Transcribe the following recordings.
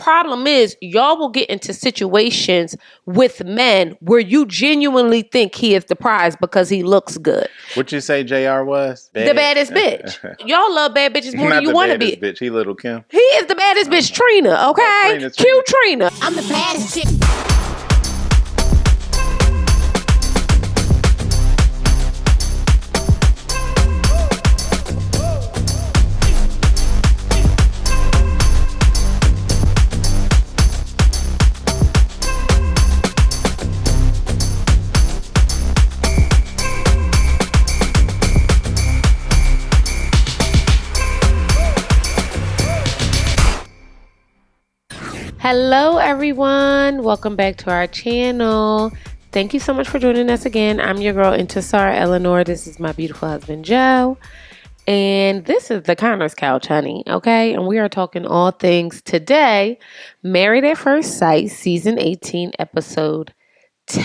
problem is y'all will get into situations with men where you genuinely think he is the prize because he looks good. What you say JR was? The baddest bitch. Y'all love bad bitches more than you want to be. Not the baddest bitch. He Little Kim. He is the baddest bitch, Trina, okay? Cute Trina. I'm the baddest chick. Hello, everyone. Welcome back to our channel. Thank you so much for joining us again. I'm your girl, Intisar Eleanor. This is my beautiful husband, Joe. And this is the Conner's Couch, honey, okay? And we are talking all things today. Married at First Sight, Season 18, Episode 10.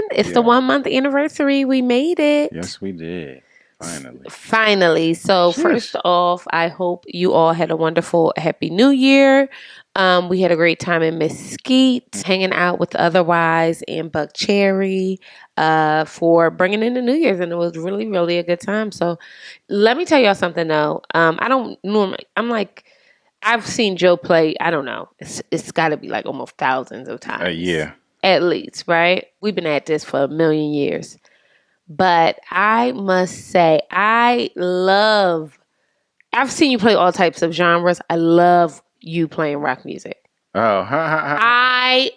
It's the 1 month anniversary. We made it. Yes, we did. Finally. So first off, I hope you all had a wonderful, happy new year. We had a great time in Mesquite, hanging out with Otherwise and Buck Cherry for bringing in the New Year's. And it was really, really a good time. So let me tell y'all something, though. I don't normally, I've seen Joe play, I don't know. It's got to be like almost thousands of times. Yeah. At least, right? We've been at this for a million years. But I must say, I've seen you play all types of genres. I love you playing rock music. Oh,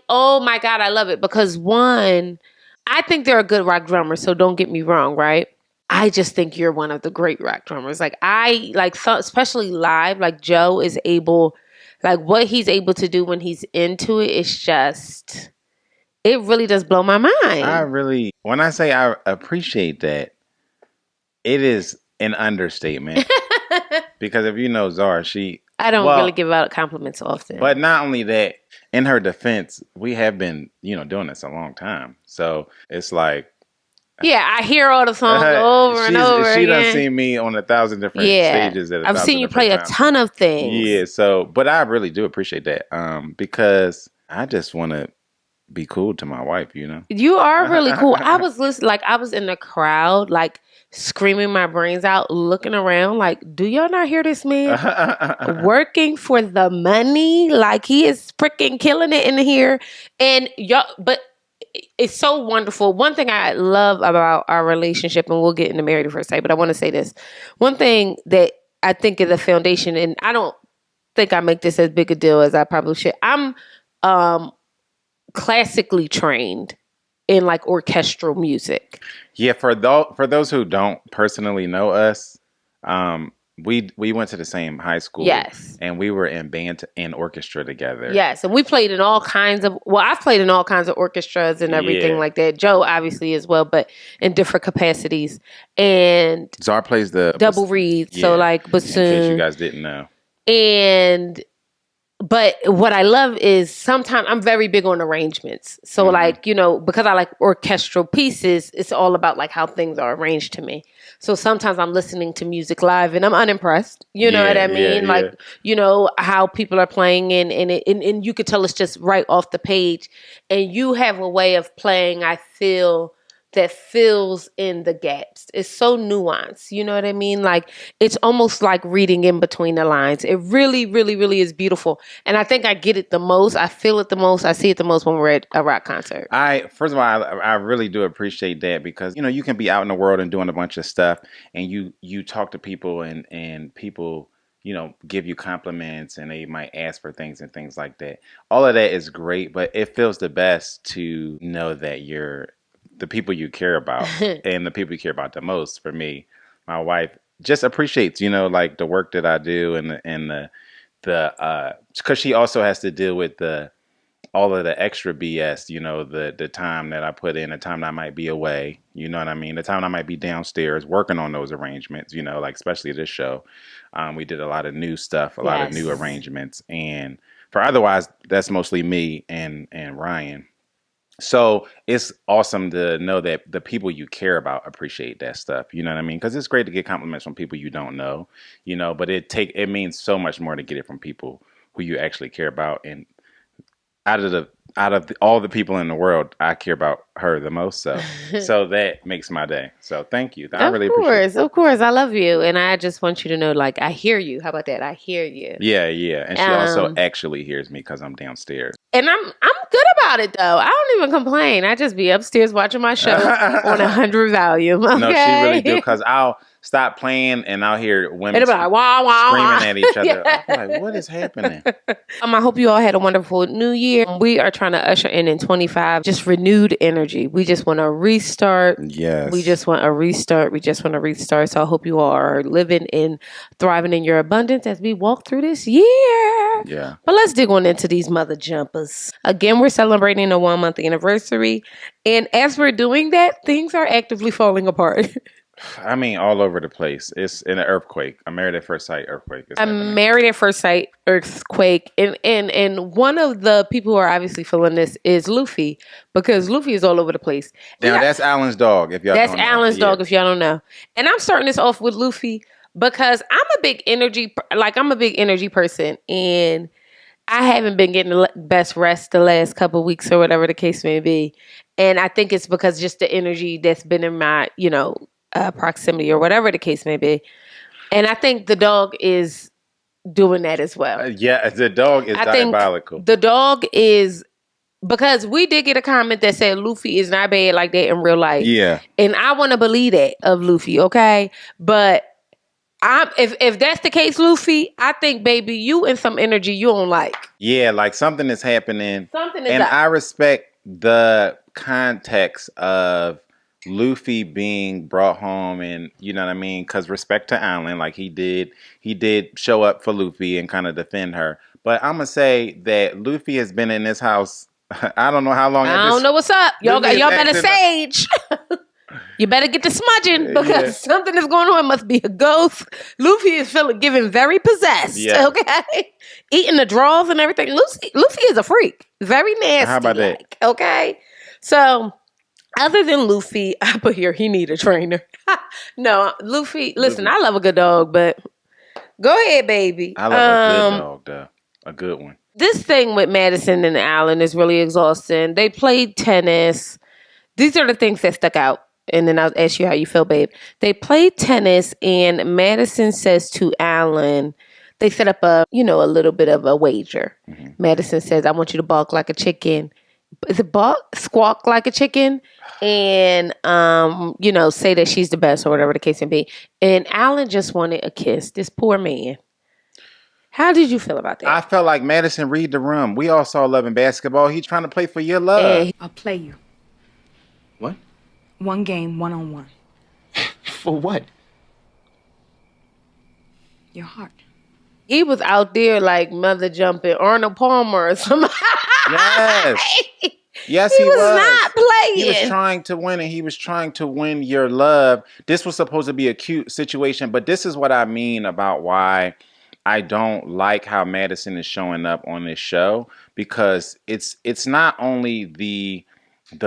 oh my God, I love it. Because one, I think they're a good rock drummer, so don't get me wrong, right? I just think you're one of the great rock drummers. Especially live, like Joe is able, like what he's able to do when he's into it, it's just... It really does blow my mind. When I say I appreciate that, it is an understatement. Because if you know Zar, I don't really give out compliments often. But not only that, in her defense, we have been, doing this a long time. So it's like... Yeah, I hear all the songs over and over She again. done seen me on 1,000 different stages. I've seen you play a ton of things. Yeah, but I really do appreciate that. Because I just want to be cool to my wife, You are really cool. I was listening, I was in the crowd, screaming my brains out, looking around, do y'all not hear this man working for the money? He is freaking killing it in here. And y'all, but it's so wonderful. One thing I love about our relationship, and we'll get into Married at First Sight, but I want to say this. One thing that I think is the foundation, and I don't think I make this as big a deal as I probably should. I'm, classically trained in orchestral music. Yeah, for those who don't personally know us, we went to the same high school. Yes. And we were in band and orchestra together. Yes, and we played in all kinds of I've played in all kinds of orchestras and everything like that. Joe obviously as well, but in different capacities. And Zar plays the double reed, so bassoon. In case you guys didn't know. But what I love is sometimes I'm very big on arrangements. So because I like orchestral pieces, it's all about how things are arranged to me. So sometimes I'm listening to music live and I'm unimpressed. You know what I mean? How people are playing and you could tell it's just right off the page. And you have a way of playing, I feel, that fills in the gaps. It's so nuanced. You know what I mean? It's almost like reading in between the lines. It really, really, really is beautiful. And I think I get it the most. I feel it the most. I see it the most when we're at a rock concert. First of all, I really do appreciate that because, you can be out in the world and doing a bunch of stuff and you talk to people and people, give you compliments and they might ask for things and things like that. All of that is great, but it feels the best to know that the people you care about and the people you care about the most. For me, my wife just appreciates, the work that I do and because she also has to deal with all of the extra BS, the time that I put in, the time that I might be away, you know what I mean? The time I might be downstairs working on those arrangements, especially this show. We did a lot of new stuff, a lot of new arrangements. And for Otherwise, that's mostly me and Ryan. So it's awesome to know that the people you care about appreciate that stuff. You know what I mean? Because it's great to get compliments from people you don't know, but it means so much more to get it from people who you actually care about. And all the people in the world, I care about her the most. So that makes my day. So thank you. I really appreciate it. Of course. I love you. And I just want you to know, like, I hear you. How about that? I hear you. Yeah. And she also actually hears me because I'm downstairs. And I'm good about it, though. I don't even complain. I just be upstairs watching my show on 100 volume. Okay? No, she really do, because I'll stop playing and I'll hear women like, wah, wah, screaming at each other. Yeah. I'm like, what is happening? I hope you all had a wonderful new year. We are trying to usher in 25, just renewed energy. We just want to restart. Yes. We just want a restart. So I hope you all are living and thriving in your abundance as we walk through this year. Yeah. But let's dig on into these mother jumpers. Again, we're celebrating a 1-month anniversary. And as we're doing that, things are actively falling apart. I mean, all over the place. It's an earthquake. A married at first sight earthquake. Married at first sight earthquake. And one of the people who are obviously feeling this is Luffy, because Luffy is all over the place. Now, that's Alan's dog, if y'all don't know. That's Alan's dog, if y'all don't know. And I'm starting this off with Luffy because I'm a big energy person, and I haven't been getting the best rest the last couple of weeks or whatever the case may be. And I think it's because just the energy that's been in my, proximity or whatever the case may be. And I think the dog is doing that as well. The dog is diabolical. The dog is, because we did get a comment that said Luffy is not bad like that in real life. Yeah. And I want to believe that of Luffy, okay? But if that's the case, Luffy, I think, baby, you in some energy you don't like. Yeah, like something is happening. And I respect the context of Luffy being brought home, and you know what I mean, because respect to Allen, like he did show up for Luffy and kind of defend her. But I'm gonna say that Luffy has been in this house I don't know how long. I don't know what's up. Y'all better sage. You better get to smudging because something is going on. It must be a ghost. Luffy is giving very possessed. Yeah. Okay, eating the drawers and everything. Luffy is a freak. Very nasty. How about that? Okay, so. Other than Luffy, I put here, he need a trainer. No, Luffy, listen, I love a good dog, but go ahead, baby. I love a good dog, though. A good one. This thing with Madison and Allen is really exhausting. They played tennis. These are the things that stuck out. And then I'll ask you how you feel, babe. They played tennis, and Madison says to Allen, they set up a little bit of a wager. Mm-hmm. Madison says, I want you to bark like a chicken. Is it bark? Squawk like a chicken? And, say that she's the best or whatever the case may be. And Allen just wanted a kiss. This poor man. How did you feel about that? I felt like Madison read the room. We all saw Love and Basketball. He's trying to play for your love. I'll play you. What? One game, 1-on-1. For what? Your heart. He was out there like mother jumping Arnold Palmer or something. Yes. Yes, he was not playing. He was trying to win, and he was trying to win your love. This was supposed to be a cute situation, but this is what I mean about why I don't like how Madison is showing up on this show, because it's not only the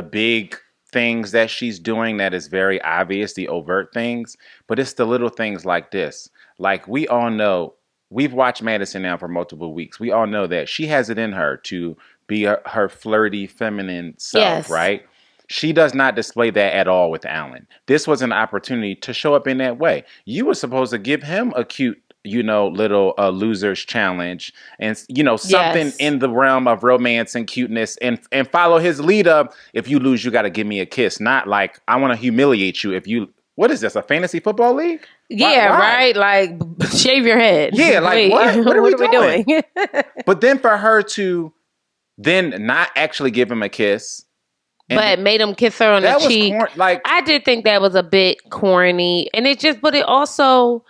big things that she's doing that is very obvious, the overt things, but it's the little things like this. Like, we all know, we've watched Madison now for multiple weeks. We all know that she has it in her to be her flirty, feminine self, yes. Right? She does not display that at all with Allen. This was an opportunity to show up in that way. You were supposed to give him a cute, little loser's challenge and, something in the realm of romance and cuteness and follow his lead up. If you lose, you got to give me a kiss. Not like, I want to humiliate you if you... What is this, a fantasy football league? Yeah, why? Right? Like, shave your head. Yeah, like, what are we doing? But then for her to then not actually give him a kiss. But made him kiss her on the cheek. I did think that was a bit corny. And but it also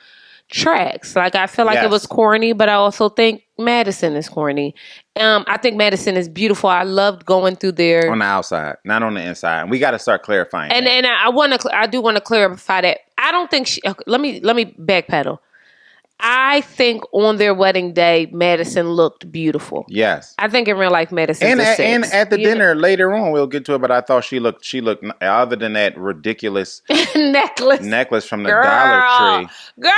tracks. Like, I feel like it was corny, but I also think Madison is corny. I think Madison is beautiful. I loved going through there. On the outside, not on the inside. And we got to start clarifying. And I do want to clarify that. I don't think let me backpedal. I think on their wedding day, Madison looked beautiful. Yes. I think in real life, Madison and at the dinner later on, we'll get to it, but I thought she looked, other than that ridiculous necklace from the Dollar Tree. Girl!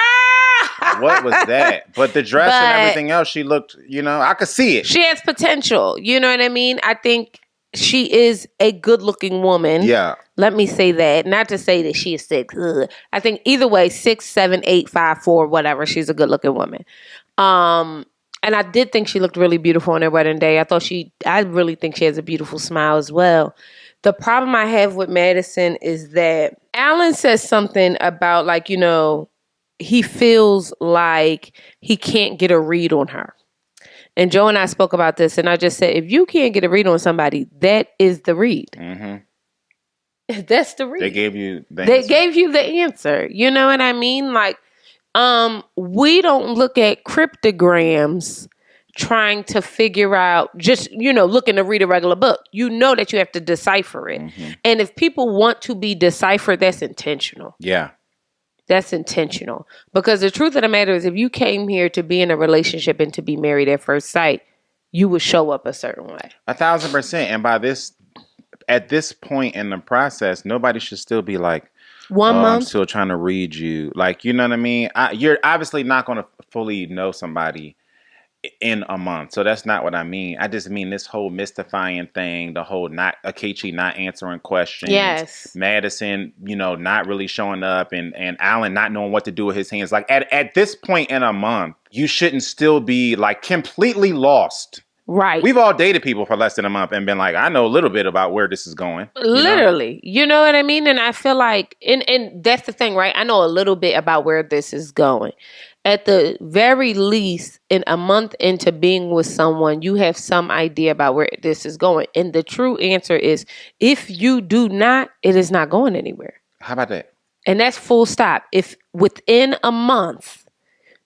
What was that? But the dress But and everything else, she looked, I could see it. she has potential. You know what I mean? I think she is a good-looking woman. Yeah. Let me say that. Not to say that she is 6. Ugh. I think either way, 6, 7, 8, 5, 4, whatever. She's a good-looking woman. And I did think she looked really beautiful on their wedding day. I really think she has a beautiful smile as well. The problem I have with Madison is that Allen says something about he feels like he can't get a read on her. And Joe and I spoke about this, and I just said, if you can't get a read on somebody, that is the read. Mm-hmm. That's the read. They gave you the answer. You know what I mean? We don't look at cryptograms trying to figure out, just, looking to read a regular book. You know that you have to decipher it. Mm-hmm. And if people want to be deciphered, that's intentional. Yeah. That's intentional. Because the truth of the matter is, if you came here to be in a relationship and to be married at first sight, you would show up a certain way. 1,000%. And at this point in the process, nobody should still be like, 1 month. I'm still trying to read you. You know what I mean? You're obviously not going to fully know somebody in a month. So that's not what I mean. I just mean this whole mystifying thing, the whole Akechi not answering questions. Yes. Madison, not really showing up, and Allen not knowing what to do with his hands. At this point in a month, you shouldn't still be completely lost. Right. We've all dated people for less than a month and been like, I know a little bit about where this is going. Literally. You know what I mean? And I feel like, and that's the thing, right? I know a little bit about where this is going. At the very least, in a month into being with someone, you have some idea about where this is going. And the true answer is, if you do not, it is not going anywhere. How about that? And that's full stop. If within a month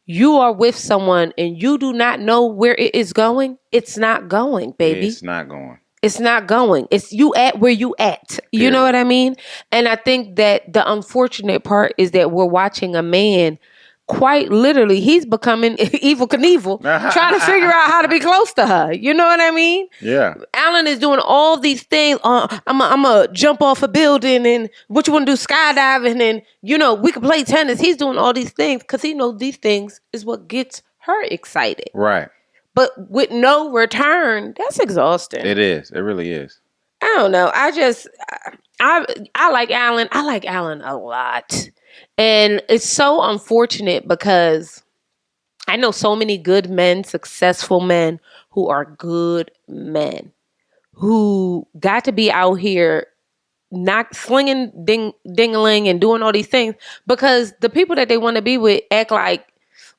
you are with someone and you do not know where it is going, it's not going, baby. It's not going. It's not going. It's you at where you at. You Period. know what I mean? And I think that the unfortunate part is that we're watching a man, quite literally, he's becoming Evel Knievel, trying to figure out how to be close to her. You know what I mean? Yeah. Allen is doing all these things. I'm a jump off a building, and what you want to do, skydiving, and we can play tennis. He's doing all these things because he knows these things is what gets her excited. Right. But with no return, that's exhausting. It is. It really is. I don't know. I like Allen. I like Allen a lot. And it's so unfortunate because I know so many good men, successful men who are good men who got to be out here not slinging ding-a-ling and doing all these things because the people that they want to be with act like,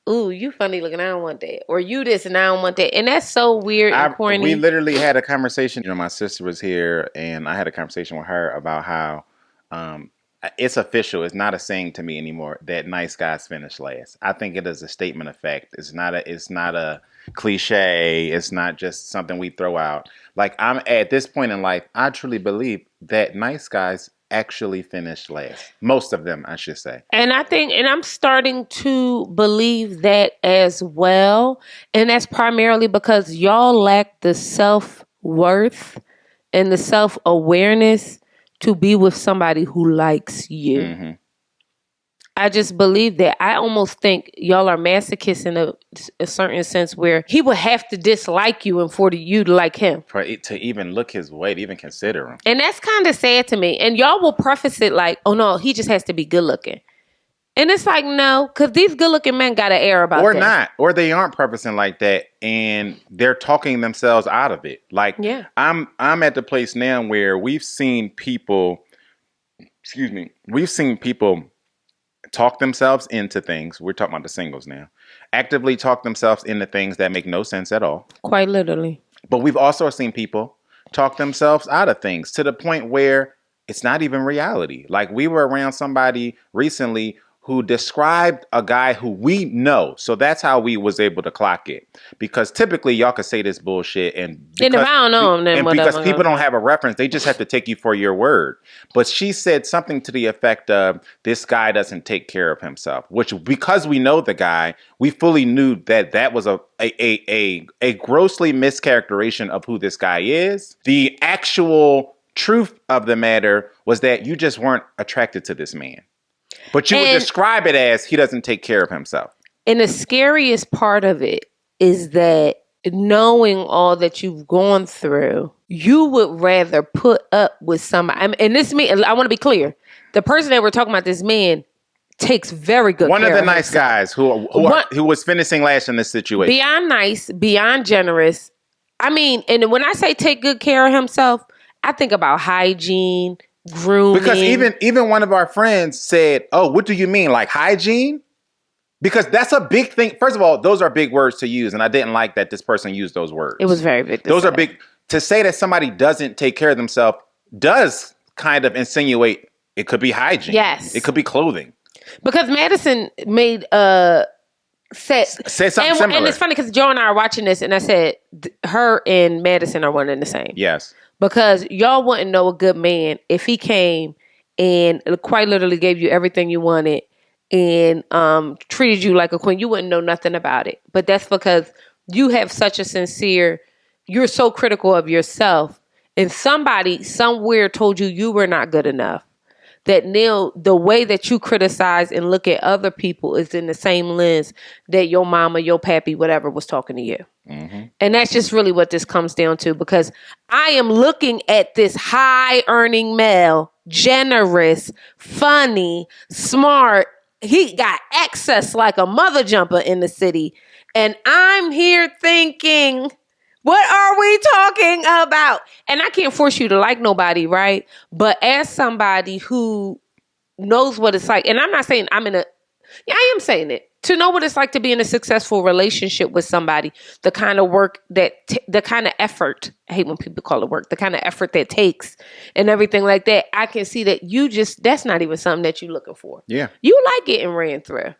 ooh, you funny looking, I don't want that. Or you this and I don't want that. And that's so weird and corny. We literally had a conversation. My sister was here and I had a conversation with her about how it's official. It's not a saying to me anymore that nice guys finish last. I think it is a statement of fact. It's not a cliche. It's not just something we throw out. I'm at this point in life, I truly believe that nice guys actually finish last. Most of them, I should say. And I think, and I'm starting to believe that as well. And that's primarily because y'all lack the self-worth and the self-awareness to be with somebody who likes you. Mm-hmm. I just believe that. I almost think y'all are masochists in a certain sense where he would have to dislike you and for you to like him. For it to even look his way, to even consider him. And that's kind of sad to me. And y'all will preface it like, oh no, he just has to be good looking. And it's like, no, because these good looking men got an air about them. Or not. Or they aren't prefacing like that and they're talking themselves out of it. Yeah. I'm at the place now where we've seen people talk themselves into things. We're talking about the singles now. Actively talk themselves into things that make no sense at all. Quite literally. But we've also seen people talk themselves out of things to the point where it's not even reality. We were around somebody recently who described a guy who we know. So that's how we was able to clock it. Because typically y'all could say this bullshit and if I don't know him, then and because people don't have a reference, they just have to take you for your word. But she said something to the effect of, this guy doesn't take care of himself, which because we know the guy, we fully knew that was a grossly mischaracterization of who this guy is. The actual truth of the matter was that you just weren't attracted to this man. But you would describe it as he doesn't take care of himself. And the scariest part of it is that knowing all that you've gone through, you would rather put up with somebody. And this man, I want to be clear. The person that we're talking about, this man, takes very good care of One of the nice himself. guys who was finishing last in this situation. Beyond nice, beyond generous. I mean, and when I say take good care of himself, I think about hygiene, grooming. Because even one of our friends said, "Oh, what do you mean, like hygiene?" Because that's a big thing. First of all, those are big words to use, and I didn't like that this person used those words. It was very big. Those are big. To say that somebody doesn't take care of themselves does kind of insinuate it could be hygiene. Yes. It could be clothing. Because Madison made said something similar. And it's funny because Joe and I are watching this, and I said her and Madison are one and the same. Yes. Because y'all wouldn't know a good man if he came and quite literally gave you everything you wanted and treated you like a queen. You wouldn't know nothing about it. But that's because you have such a you're so critical of yourself. And somebody somewhere told you were not good enough. That now the way that you criticize and look at other people is in the same lens that your mama, your pappy, whatever was talking to you. Mm-hmm. And that's just really what this comes down to, because I am looking at this high earning male, generous, funny, smart. He got access like a mother jumper in the city. And I'm here thinking, what are we talking about? And I can't force you to like nobody, right? But as somebody who knows what it's like, and I'm not saying I am saying it, to know what it's like to be in a successful relationship with somebody, the kind of work the kind of effort, I hate when people call it work, the kind of effort that takes and everything like that, I can see that that's not even something that you're looking for. Yeah. You like getting ran through.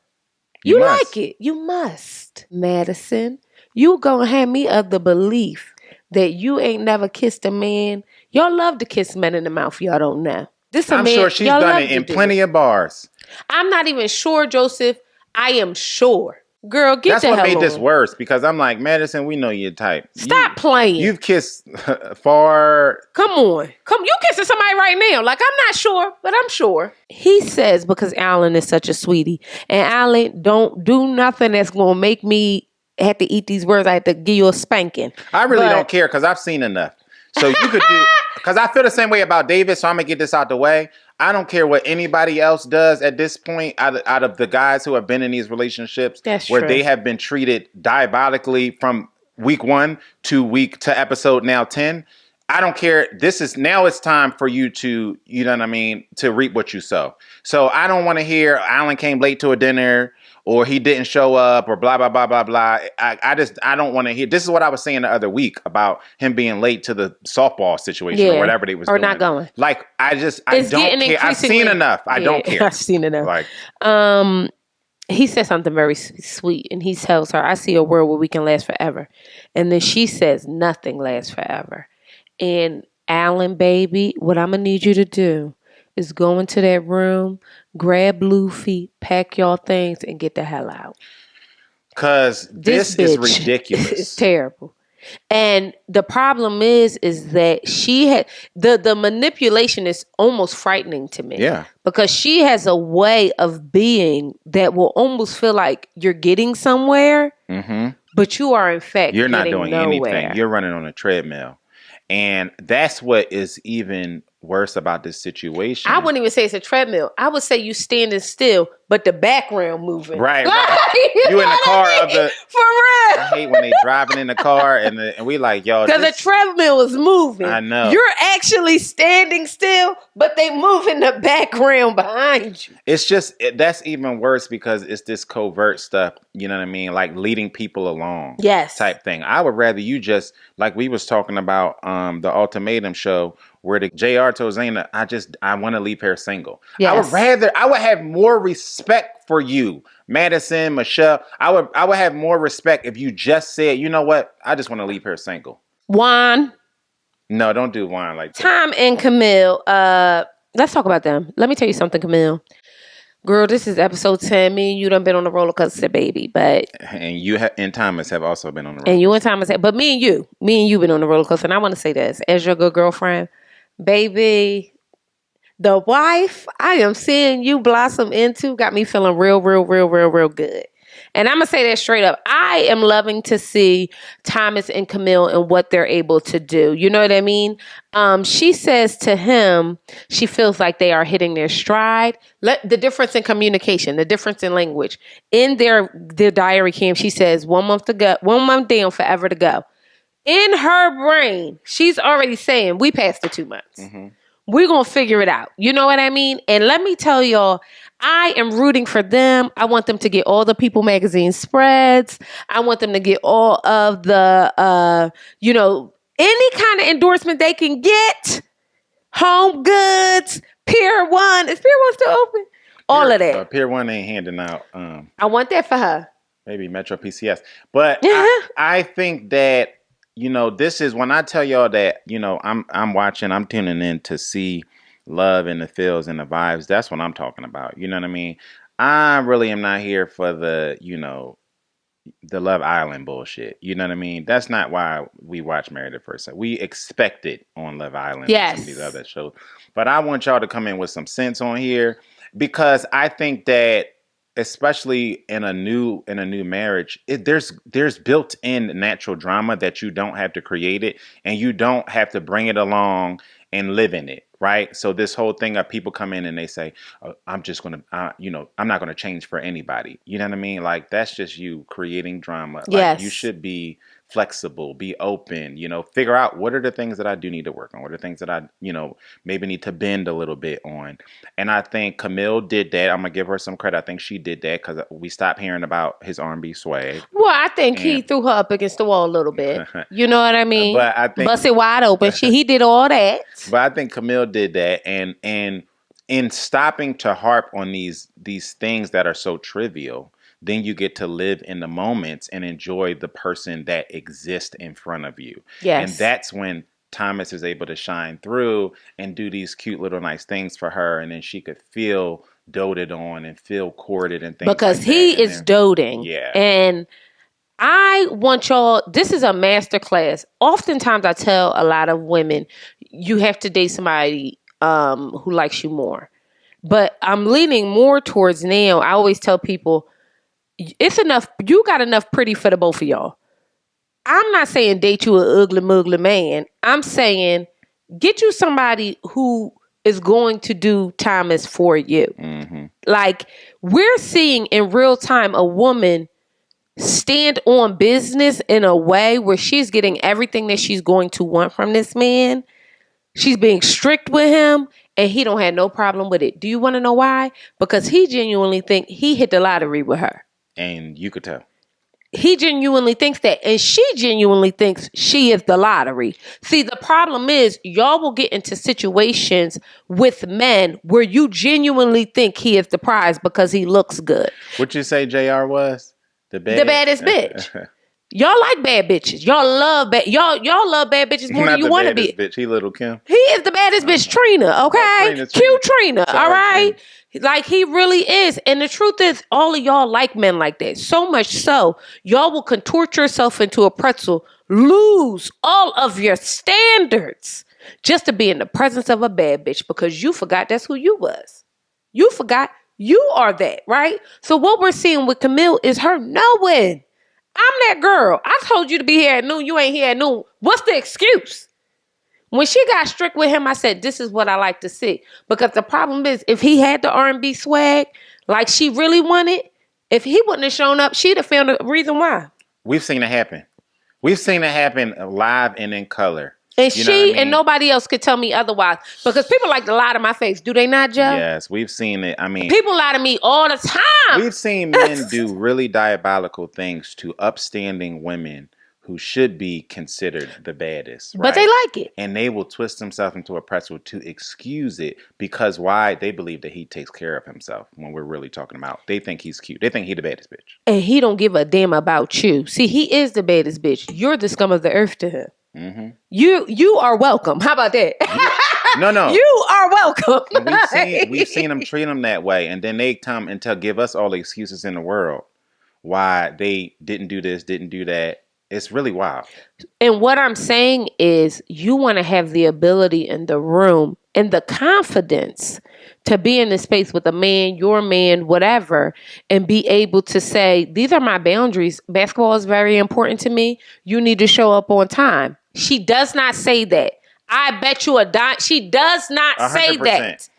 You like it. You must. Madison, you gonna have me of the belief that you ain't never kissed a man. Y'all love to kiss men in the mouth. Y'all don't know. I'm sure she's done it in plenty of bars. I'm not even sure, Joseph. I am sure. Girl, get That's the hell on. That's what made this worse, because I'm like, Madison, we know your type. Stop playing. You've kissed far. Come on. You kissing somebody right now. Like, I'm not sure, but I'm sure. He says because Allen is such a sweetie. And Allen, don't do nothing that's going to make me have to eat these words. I have to give you a spanking. I really don't care, because I've seen enough. So you could do, because I feel the same way about David, so I'm going to get this out the way. I don't care what anybody else does at this point out of the guys who have been in these relationships where they have been treated diabolically from week 1 to episode now 10. I don't care. Now it's time for you to, you know what I mean, to reap what you sow. So I don't want to hear Allen came late to a dinner or he didn't show up or blah, blah, blah, blah, blah. I don't want to hear. This is what I was saying the other week about him being late to the softball situation or whatever they was doing. Or not going. Like, I don't care. I've seen enough. I don't care. I've seen enough. Like, he said something very sweet, and he tells her, I see a world where we can last forever. And then she says, nothing lasts forever. And Allen, baby, what I'm going to need you to do is go into that room, grab Luffy, pack y'all things, and get the hell out. Because this is ridiculous. It's terrible. And the problem is that she had the manipulation is almost frightening to me. Yeah. Because she has a way of being that will almost feel like you're getting somewhere, but you are in fact you're not doing nowhere. Anything. You're running on a treadmill. And that's what is even worse about this situation. I wouldn't even say it's a treadmill. I would say you standing still, but the background moving. Right. You in the car of the. For real. I hate when they driving in the car and we like, yo. Because the treadmill is moving. I know. You're actually standing still, but they move in the background behind you. It's just, that's even worse because it's this covert stuff, you know what I mean? Like leading people along. Yes. Type thing. I would rather you just, like we was talking about the Ultimatum show, where the JR told Zaina, I want to leave her single. Yes. I would have more respect for you, Madison, Michelle. I would have more respect if you just said, you know what? I just want to leave her single. Juan. No, don't do Juan like that. Tom and Camille. Let's talk about them. Let me tell you something, Camille. Girl, this is episode 10. Me and you done been on the roller coaster, baby. But and you and Thomas have also been on the roller coaster. And you and Thomas but me and you been on the roller coaster. And I want to say this, as your good girlfriend, baby, the wife I am seeing you blossom into got me feeling real good. And I'm going to say that straight up. I am loving to see Thomas and Camille and what they're able to do. You know what I mean? She says to him, she feels like they are hitting their stride. The difference in communication, the difference in language. In their diary camp, she says 1 month to go, 1 month down, forever to go. In her brain, she's already saying, we passed the 2 months. Mm-hmm. We're going to figure it out. You know what I mean? And let me tell y'all, I am rooting for them. I want them to get all the People magazine spreads. I want them to get all of the, any kind of endorsement they can get. Home Goods, Pier 1. Is Pier 1 still open? All of that. Pier 1 ain't handing out. I want that for her. Maybe Metro PCS. But I think that, this is when I tell y'all that, I'm watching, I'm tuning in to see love and the feels and the vibes. That's what I'm talking about. You know what I mean? I really am not here for the Love Island bullshit. You know what I mean? That's not why we watch Married at First Sight. We expect it on Love Island and some of these other shows. But I want y'all to come in with some sense on here, because I think that especially in a new marriage, there's built-in natural drama that you don't have to create it, and you don't have to bring it along and live in it, right? So this whole thing of people come in and they say, I'm just going to, I'm not going to change for anybody. You know what I mean? Like, that's just you creating drama. Yes. Like, you should be flexible, be open, figure out what are the things that I do need to work on, what are the things that I, maybe need to bend a little bit on. And I think Camille did that. I'm going to give her some credit. I think she did that because we stopped hearing about his R&B swag. Well, I think he threw her up against the wall a little bit. You know what I mean? But I think busted wide open. He did all that. But I think Camille did that. And in stopping to harp on these things that are so trivial, then you get to live in the moments and enjoy the person that exists in front of you. Yes. And that's when Thomas is able to shine through and do these cute little nice things for her. And then she could feel doted on and feel courted and things because like that. He is doting. Yeah. And I want y'all, this is a master class. Oftentimes I tell a lot of women, you have to date somebody who likes you more. But I'm leaning more towards now. I always tell people, it's enough. You got enough pretty for the both of y'all. I'm not saying date you an ugly muggly man. I'm saying get you somebody who is going to do Thomas for you. Mm-hmm. Like, we're seeing in real time a woman stand on business in a way where she's getting everything that she's going to want from this man. She's being strict with him, and he don't have no problem with it. Do you want to know why? Because he genuinely think he hit the lottery with her. And you could tell. He genuinely thinks that. And she genuinely thinks she is the lottery. See, the problem is y'all will get into situations with men where you genuinely think he is the prize because he looks good. What you say JR was? The baddest bitch. Y'all like bad bitches. Y'all love y'all love bad bitches more than you want to be. Bitch. He little Kim. He is the baddest bitch, Trina, okay? Cute Trina, all right? Like, he really is. And the truth is, all of y'all like men like that. So much so, y'all will contort yourself into a pretzel, lose all of your standards just to be in the presence of a bad bitch because you forgot that's who you was. You forgot you are that, right? So what we're seeing with Camille is her knowing, I'm that girl. I told you to be here at noon. You ain't here at noon. What's the excuse? When she got strict with him, I said, this is what I like to see. Because the problem is, if he had the R&B swag like she really wanted, if he wouldn't have shown up, she'd have found a reason why. We've seen it happen. We've seen it happen live and in color. And and nobody else could tell me otherwise. Because people like to lie to my face. Do they not, Joe? Yes, we've seen it. I mean, people lie to me all the time. We've seen men do really diabolical things to upstanding women who should be considered the baddest. Right? But they like it. And they will twist themselves into a pretzel to excuse it because why? They believe that he takes care of himself when we're really talking about. They think he's cute. They think he's the baddest bitch. And he don't give a damn about you. See, he is the baddest bitch. You're the scum of the earth to him. Mm-hmm. You are welcome. How about that? No. You are welcome. We've seen them treat him that way. And then they come and give us all the excuses in the world why they didn't do this, didn't do that. It's really wild. And what I'm saying is you want to have the ability in the room and the confidence to be in this space with a man, your man, whatever, and be able to say, these are my boundaries. Basketball is very important to me. You need to show up on time. She does not say that. I bet you a dime. She does not 100%. say that.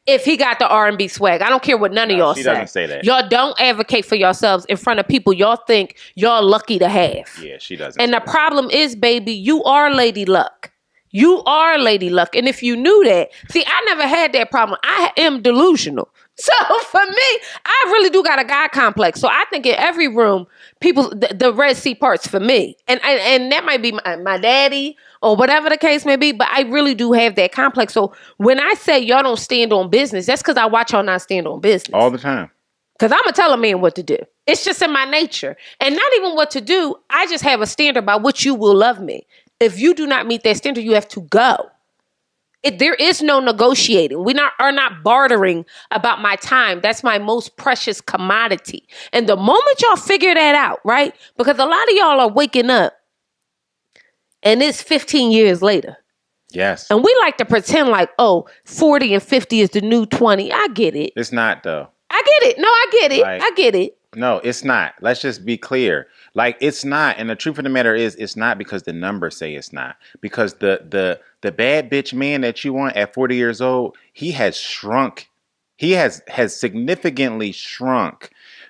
If he got the R&B swag. I don't care what none of y'all say. She doesn't say that. Y'all don't advocate for yourselves in front of people y'all think y'all lucky to have. Yeah, she doesn't. And the problem is, baby, you are Lady Luck. You are Lady Luck. And if you knew that, see, I never had that problem. I am delusional. So for me, I really do got a God complex. So I think in every room, people, the Red Sea parts for me. And that might be my daddy or whatever the case may be, but I really do have that complex. So when I say y'all don't stand on business, that's because I watch y'all not stand on business. All the time. Because I'm going to tell a man what to do. It's just in my nature. And not even what to do. I just have a standard by which you will love me. If you do not meet that standard, you have to go. There is no negotiating. We are not bartering about my time. That's my most precious commodity. And the moment y'all figure that out, right? Because a lot of y'all are waking up and it's 15 years later. Yes. And we like to pretend like, 40 and 50 is the new 20. I get it. It's not, though. I get it. No, I get it. Like, I get it. No, it's not. Let's just be clear. Like, it's not. And the truth of the matter is, it's not because the numbers say it's not. Because the bad bitch man that you want at 40 years old, he has shrunk. He has significantly shrunk,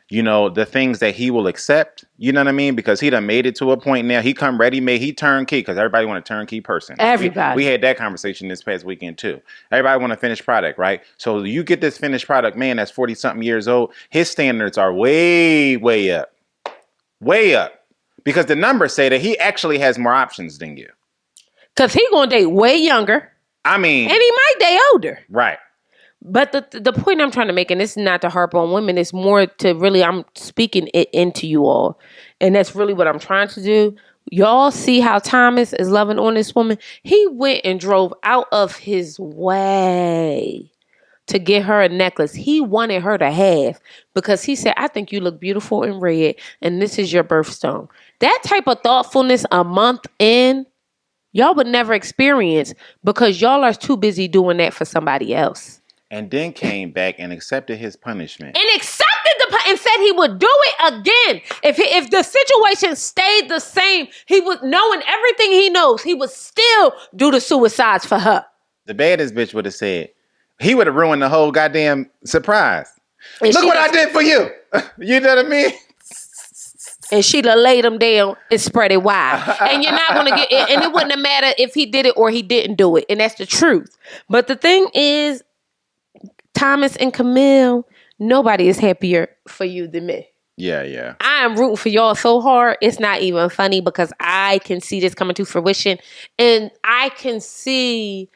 the things that he will accept. You know what I mean? Because he done made it to a point now. He come ready-made. He turnkey, because everybody want a turnkey person. Everybody. We had that conversation this past weekend, too. Everybody want a finished product, right? So you get this finished product, man, that's 40-something years old. His standards are way, way up. Way up. Because the numbers say that he actually has more options than you. Because he going to date way younger. I mean. And he might date older. Right. But the point I'm trying to make, and it's not to harp on women, it's more to really, I'm speaking it into you all. And that's really what I'm trying to do. Y'all see how Thomas is loving on this woman? He went and drove out of his way to get her a necklace he wanted her to have because he said, I think you look beautiful in red and this is your birthstone. That type of thoughtfulness a month in, y'all would never experience because y'all are too busy doing that for somebody else. And then came back and accepted his punishment. And accepted and said he would do it again. If the situation stayed the same, he would, knowing everything he knows, he would still do the suicides for her. The baddest bitch would have said, he would have ruined the whole goddamn surprise. And look what I did for you. You know what I mean? And she'd have laid him down and spread it wide. And you're not going to get it. And it wouldn't have mattered if he did it or he didn't do it. And that's the truth. But the thing is, Thomas and Camille, nobody is happier for you than me. Yeah. I am rooting for y'all so hard. It's not even funny because I can see this coming to fruition. And I can see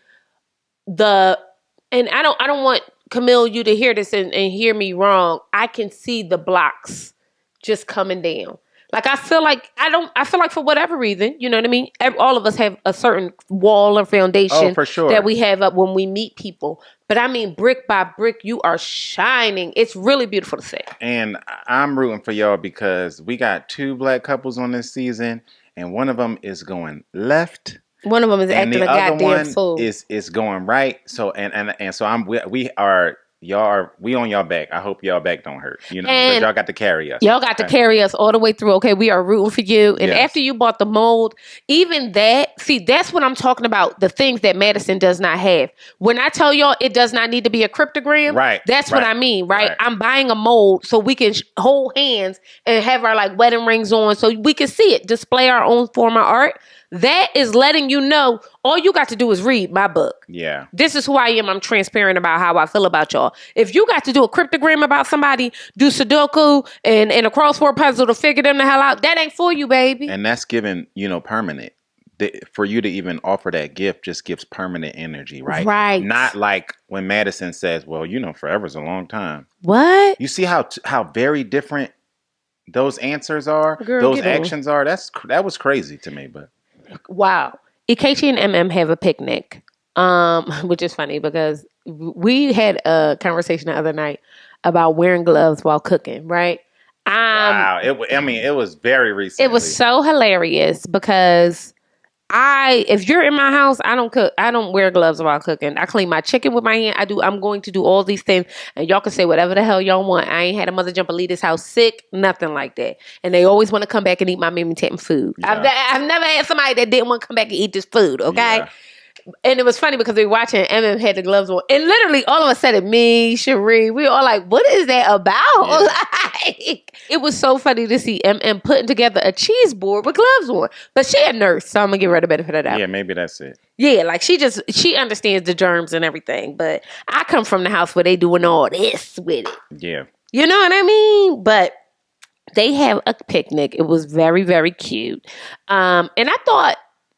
and I don't want Camille, you to hear this and hear me wrong. I can see the blocks just coming down. Like, I feel like for whatever reason, you know what I mean? All of us have a certain wall or foundation for sure. that we have up when we meet people. But I mean, brick by brick, you are shining. It's really beautiful to see. And I'm rooting for y'all because we got 2 black couples on this season, and one of them is going left. One of them is acting a goddamn fool. Is going right. So and so we on y'all back. I hope y'all back don't hurt. But y'all got to carry us. Y'all got to carry us all the way through. Okay, we are rooting for you. And after you bought the mold, even that, see, that's what I'm talking about. The things that Madison does not have. When I tell y'all it does not need to be a cryptogram, right? That's what I mean, right? I'm buying a mold so we can hold hands and have our wedding rings on, so we can see it, display our own form of art. That is letting you know all you got to do is read my book. Yeah. This is who I am. I'm transparent about how I feel about y'all. If you got to do a cryptogram about somebody, do Sudoku and a crossword puzzle to figure them the hell out, that ain't for you, baby. And that's given, permanent. For you to even offer that gift just gives permanent energy, right? Right. Not like when Madison says, well, forever's a long time. What? You see how very different those answers are? Girl, those actions are? That was crazy to me, but. Wow. Ikechi and MM have a picnic, which is funny because we had a conversation the other night about wearing gloves while cooking, right? Wow. It was very recent. It was so hilarious because if you're in my house, I don't cook. I don't wear gloves while cooking. I clean my chicken with my hand. I'm going to do all these things, and y'all can say whatever the hell y'all want. I ain't had a mother jump and leave this house sick, nothing like that. And they always want to come back and eat my Mimi Tanton food. Yeah. I've never had somebody that didn't want to come back and eat this food. Okay. Yeah. And it was funny because we were watching MM had the gloves on. And literally all of a sudden, me, Cherie, we were all like, what is that about? Yeah. Like, it was so funny to see MM putting together a cheese board with gloves on. But she a nurse, so I'm going to give her the benefit of that. Yeah, maybe that's it. Yeah, like she understands the germs and everything. But I come from the house where they doing all this with it. Yeah. You know what I mean? But they have a picnic. It was very, very cute. And I thought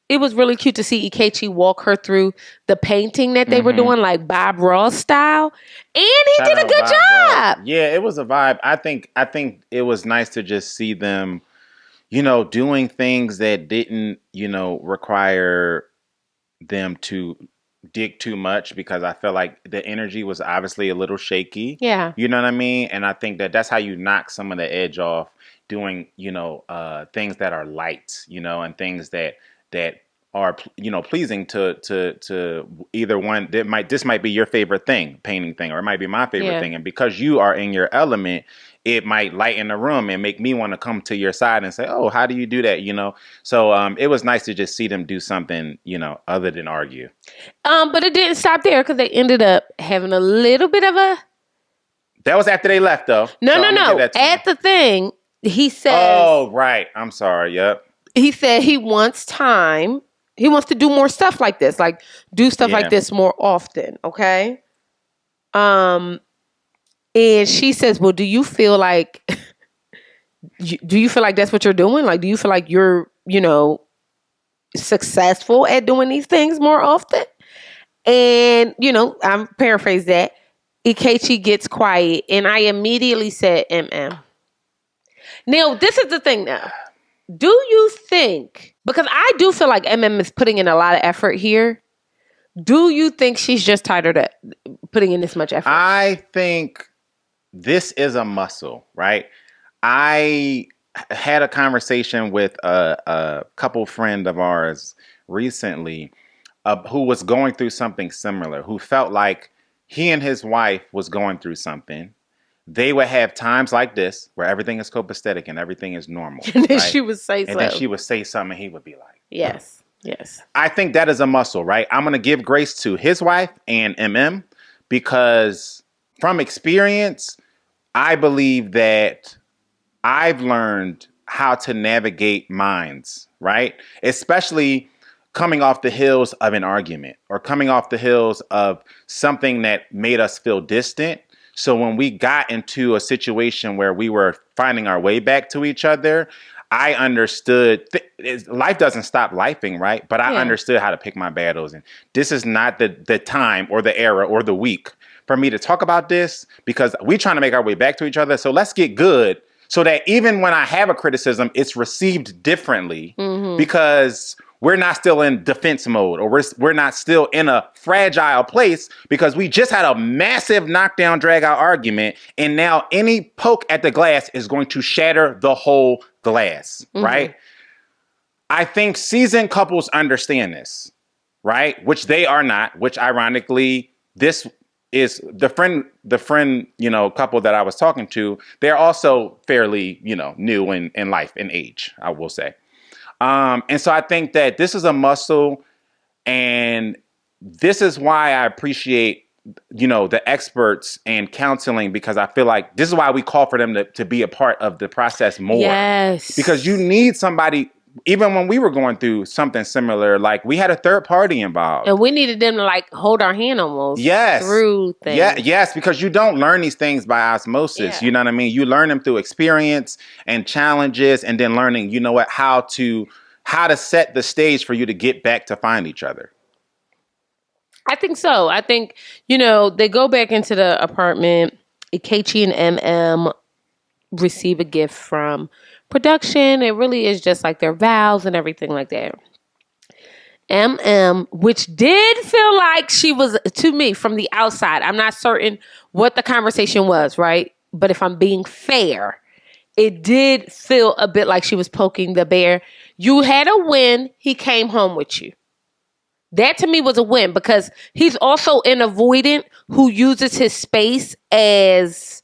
it was really cute to see Ikechi walk her through the painting that they were doing, like Bob Ross style. And he did a good job. Yeah, it was a vibe. I think it was nice to just see them, doing things that didn't, require them to dig too much, because I felt like the energy was obviously a little shaky. Yeah. You know what I mean? And I think that's how you knock some of the edge off, doing, things that are light, and things that are, pleasing to either one. This might be your favorite painting thing, or it might be my favorite thing. And because you are in your element, it might lighten the room and make me want to come to your side and say, oh, how do you do that? So it was nice to just see them do something, other than argue. But it didn't stop there, because they ended up having a little bit of a... That was after they left, though. No. At the thing, he says... Oh, right. I'm sorry. Yep. He said he wants time. He wants to do more stuff like this, like do stuff like this more often. Okay. And she says, well, do you feel like that's what you're doing? Like, do you feel like you're, successful at doing these things more often? And, I'm paraphrasing that. Ikechi gets quiet, and I immediately said, Now, this is the thing now. Do you think, because I do feel like MM is putting in a lot of effort here. Do you think she's just tired of putting in this much effort? I think this is a muscle, right? I had a conversation with a couple friend of ours recently who was going through something similar, who felt like he and his wife was going through something. They would have times like this where everything is copacetic and everything is normal. And then right? she would say something. And then she would say something and he would be like, yes. I think that is a muscle, right? I'm going to give grace to his wife and MM, because from experience, I believe that I've learned how to navigate minds, right? Especially coming off the heels of an argument or coming off the heels of something that made us feel distant. So when we got into a situation where we were finding our way back to each other, I understood life doesn't stop lifing, right? But I understood how to pick my battles. And this is not the time or the era or the week for me to talk about this, because we're trying to make our way back to each other. So let's get good so that even when I have a criticism, it's received differently, because we're not still in defense mode, or we're not still in a fragile place, because we just had a massive knockdown, drag out argument. And now any poke at the glass is going to shatter the whole glass, right? I think seasoned couples understand this, right? Which they are not, which ironically, this is the friend, couple that I was talking to. They're also fairly, new in life and age, I will say. And so I think that this is a muscle, and this is why I appreciate, the experts and counseling, because I feel like this is why we call for them to be a part of the process more. Yes. Because you need somebody. Even when we were going through something similar, like we had a third party involved. And we needed them to hold our hand almost through things. Yeah, yes, because you don't learn these things by osmosis. Yeah. You know what I mean? You learn them through experience and challenges, and then learning, how to set the stage for you to get back to find each other. I think so. I think, they go back into the apartment. Ikechi and MM receive a gift from production. It really is just like their vows and everything like that. MM, which did feel like she was, to me, from the outside, I'm not certain what the conversation was, right? But if I'm being fair, it did feel a bit like she was poking the bear. You had a win. He came home with you. That to me was a win because he's also an avoidant who uses his space as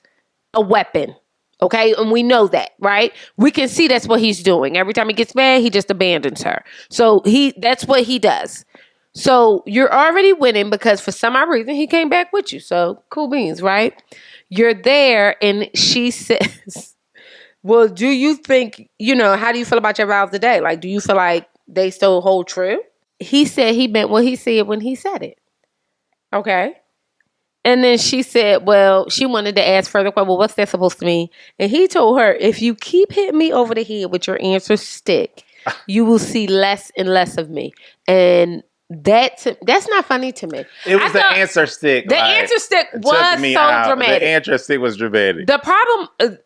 a weapon. Okay. And we know that, right? We can see that's what he's doing. Every time he gets mad, he just abandons her. So that's what he does. So you're already winning because for some odd reason he came back with you. So cool beans, right? You're there and she says, well, do you think, how do you feel about your vows today? Like, do you feel like they still hold true? He said he meant what he said when he said it. Okay. And then she said, well, she wanted to ask further, well, what's that supposed to mean? And he told her, if you keep hitting me over the head with your answer stick, you will see less and less of me. And that's not funny to me. It was the answer stick. The answer stick was so dramatic. The answer stick was dramatic. The problem...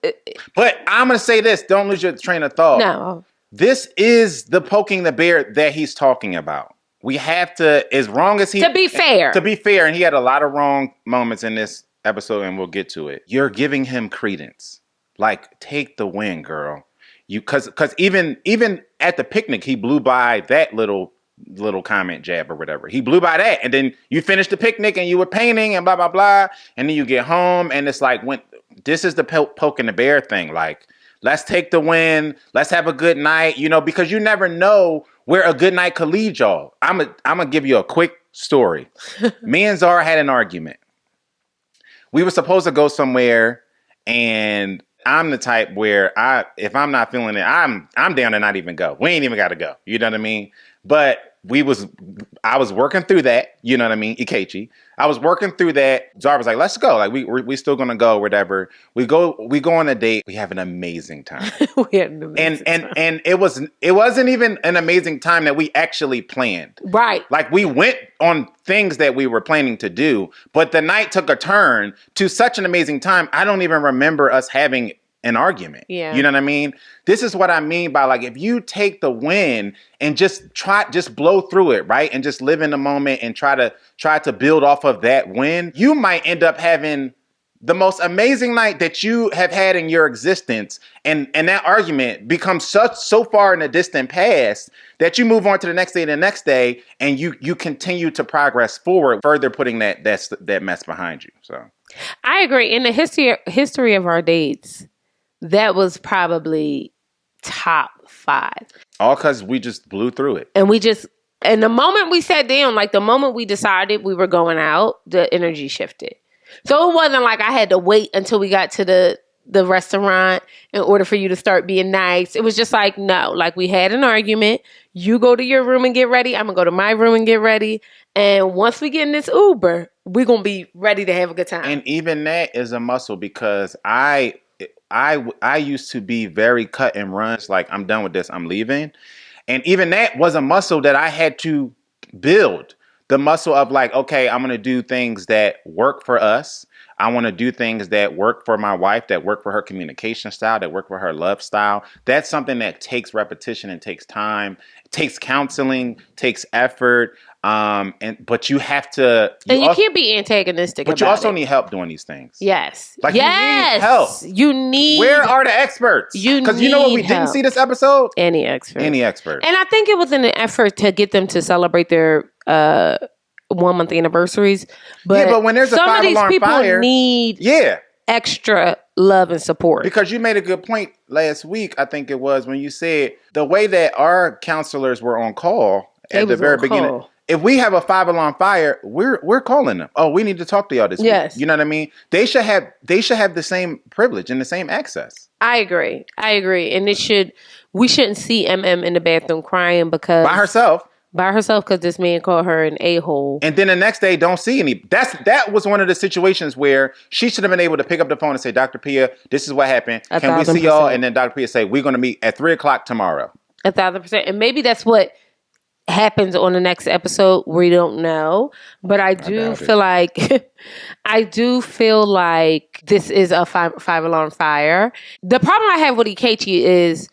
but I'm going to say this. Don't lose your train of thought. No. This is the poking the bear that he's talking about. We have to, as wrong as he... To be fair. To be fair, and he had a lot of wrong moments in this episode, and we'll get to it. You're giving him credence. Like, take the win, girl. Because even at the picnic, he blew by that little comment jab or whatever. He blew by that. And then you finished the picnic, and you were painting, and blah, blah, blah. And then you get home, and it's like, this is the poking the bear thing. Like, let's take the win. Let's have a good night, because you never know where a good night could lead y'all. I'm gonna give you a quick story. Me and Zara had an argument. We were supposed to go somewhere, and I'm the type where if I'm not feeling it, I'm down to not even go. We ain't even got to go. You know what I mean? But I was working through that. You know what I mean? Ikechi. I was working through that. Zara was like, let's go. Like we still gonna go, whatever. We go on a date. We have an amazing time. We had an amazing time. And it wasn't even an amazing time that we actually planned. Right. Like we went on things that we were planning to do, but the night took a turn to such an amazing time. I don't even remember us having an argument. Yeah. You know what I mean? This is what I mean by like, if you take the win and just blow through it, right? And just live in the moment and try to build off of that win, you might end up having the most amazing night that you have had in your existence. And that argument becomes so far in the distant past that you move on to the next day, and you continue to progress forward, further putting that mess behind you. So I agree. In the history of our dates, that was probably top 5. All because we just blew through it. And the moment we sat down, like the moment we decided we were going out, the energy shifted. So it wasn't like I had to wait until we got to the restaurant in order for you to start being nice. It was just like, no, like we had an argument. You go to your room and get ready. I'm going to go to my room and get ready. And once we get in this Uber, we're going to be ready to have a good time. And even that is a muscle because I used to be very cut and run. It's like, I'm done with this. I'm leaving. And even that was a muscle that I had to build. The muscle of like, okay, I'm going to do things that work for us. I want to do things that work for my wife, that work for her communication style, that work for her love style. That's something that takes repetition and takes time, takes counseling, takes effort. But you have to, you can't be antagonistic. But you also need help doing these things. Yes. Like yes. You need help. You need. Where are the experts? Because you know what we didn't see this episode? Any expert. Any expert. And I think it was in an effort to get them to celebrate their 1-month anniversaries. But when there's a 5 alarm fire, some of these people need extra love and support. Because you made a good point last week, I think it was, when you said the way that our counselors were on call at the very beginning. If we have a 5 alarm fire, we're calling them. Oh, we need to talk to y'all this week. You know what I mean? They should have the same privilege and the same access. I agree. And we shouldn't see MM in the bathroom crying because by herself because this man called her an a-hole. And then the next day don't see any. That was one of the situations where she should have been able to pick up the phone and say, Dr. Pia, this is what happened. Can we see y'all? And then Dr. Pia say, we're going to meet at 3:00 tomorrow. 1,000%. And maybe that's what happens on the next episode. We don't know, but I do feel like this is a 5 alarm fire. The problem I have with Ikechi is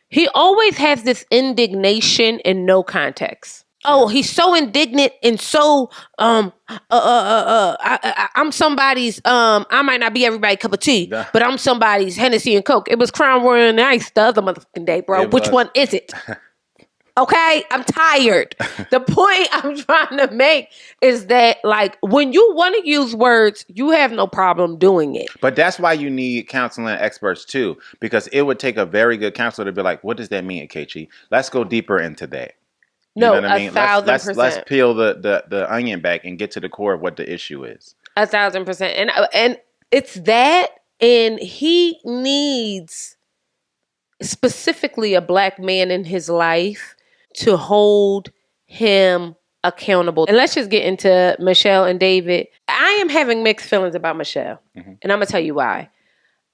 he always has this indignation and no context. Oh, he's so indignant and so I'm somebody's I might not be everybody's cup of tea, but I'm somebody's Hennessy and Coke. It was Crown Royal and Ice the other motherfucking day, bro. Which one is it? Okay, I'm tired. The point I'm trying to make is that, like, when you want to use words, you have no problem doing it. But that's why you need counseling experts too, because it would take a very good counselor to be like, "What does that mean, Akechi? Let's go deeper into that." You know what I mean? 1,000%. Let's peel the onion back and get to the core of what the issue is. 1,000%, and it's that, and he needs specifically a black man in his life to hold him accountable. And let's just get into Michelle and David. I am having mixed feelings about Michelle. Mm-hmm. And I'm going to tell you why.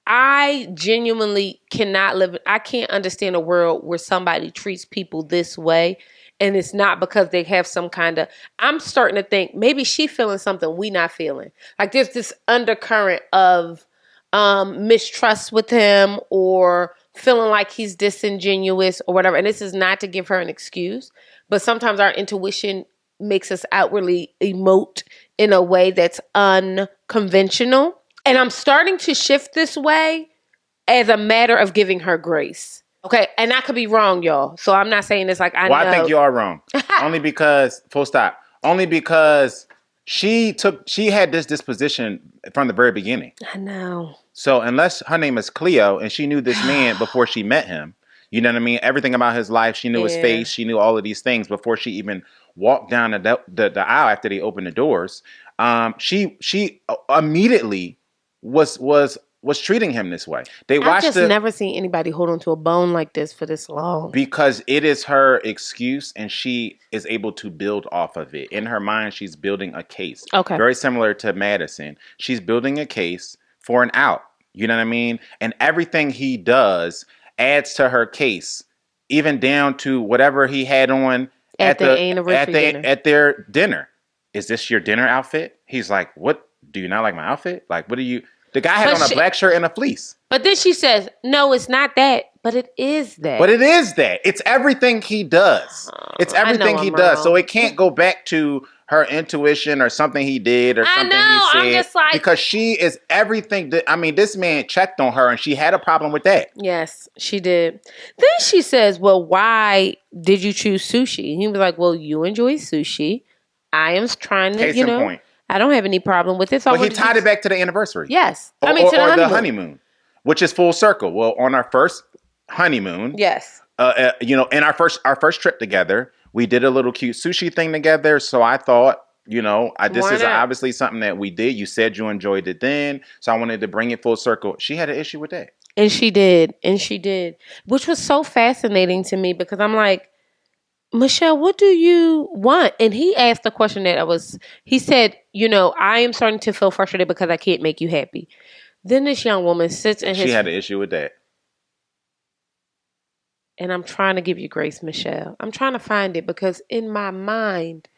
I genuinely I can't understand a world where somebody treats people this way. And it's not because they have some kind of, I'm starting to think maybe she feeling something we not feeling. Like there's this undercurrent of mistrust with him, or feeling like he's disingenuous or whatever. And this is not to give her an excuse, but sometimes our intuition makes us outwardly emote in a way that's unconventional. And I'm starting to shift this way as a matter of giving her grace. Okay, and I could be wrong, y'all. So I'm not saying this like I know. I think you are wrong. Only because, full stop. Only because she had this disposition from the very beginning. I know. So unless her name is Cleo and she knew this man before she met him, you know what I mean? Everything about his life, she knew his face, she knew all of these things before she even walked down the aisle after they opened the doors. She immediately was treating him this way. I've just never seen anybody hold on to a bone like this for this long. Because it is her excuse and she is able to build off of it. In her mind, she's building a case. Okay. Very similar to Madison. She's building a case for an out. You know what I mean? And everything he does adds to her case, even down to whatever he had on at their dinner. Is this your dinner outfit? He's like, what? Do you not like my outfit? Like, what do you... The guy had on a black shirt and a fleece. But then she says, no, it's not that, but it is that. But it is that. It's everything he does. It's everything he does. So it can't go back to her intuition or something he did or something he said. I'm just like... Because she is everything. This man checked on her and she had a problem with that. Yes, she did. Then she says, well, why did you choose sushi? He was like, well, you enjoy sushi. I am trying to, Case in point. I don't have any problem with it. So but he tied it back to the anniversary. Yes. To the honeymoon, which is full circle. Well, on our first honeymoon. Yes. In our first trip together, we did a little cute sushi thing together. So I thought, this is obviously something that we did. You said you enjoyed it then. So I wanted to bring it full circle. She had an issue with that. And she did. Which was so fascinating to me because I'm like, Michelle, what do you want? And he asked the question he said, I am starting to feel frustrated because I can't make you happy. Then this young woman sits in She had an issue with that. And I'm trying to give you grace, Michelle. I'm trying to find it because in my mind,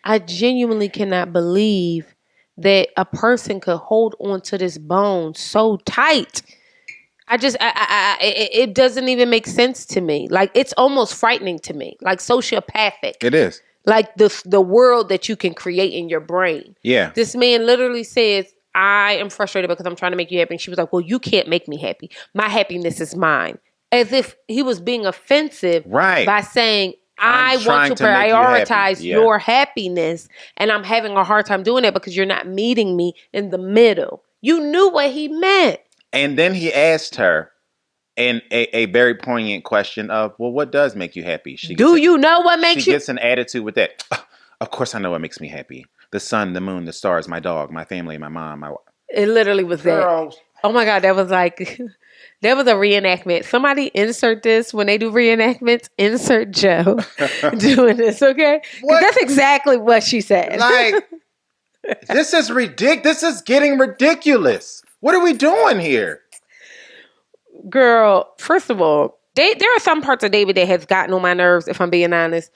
I genuinely cannot believe that a person could hold on to this bone so tight. It doesn't even make sense to me. Like, it's almost frightening to me. Like, sociopathic. It is. Like, the world that you can create in your brain. Yeah. This man literally says, I am frustrated because I'm trying to make you happy. And she was like, well, you can't make me happy. My happiness is mine. As if he was being offensive by saying, I want to prioritize your happiness. And I'm having a hard time doing that because you're not meeting me in the middle. You knew what he meant. And then he asked her a very poignant question of, well, what does make you happy? Do you know what makes you? She gets an attitude with that. Of course I know what makes me happy. The sun, the moon, the stars, my dog, my family, my mom, my wife. It literally was that. Oh my God, that was like, that was a reenactment. Somebody insert this when they do reenactments. Insert Joe doing this, okay? That's exactly what she said. Like, this is ridiculous. This is getting ridiculous. What are we doing here? Girl, first of all, there are some parts of David that has gotten on my nerves, if I'm being honest.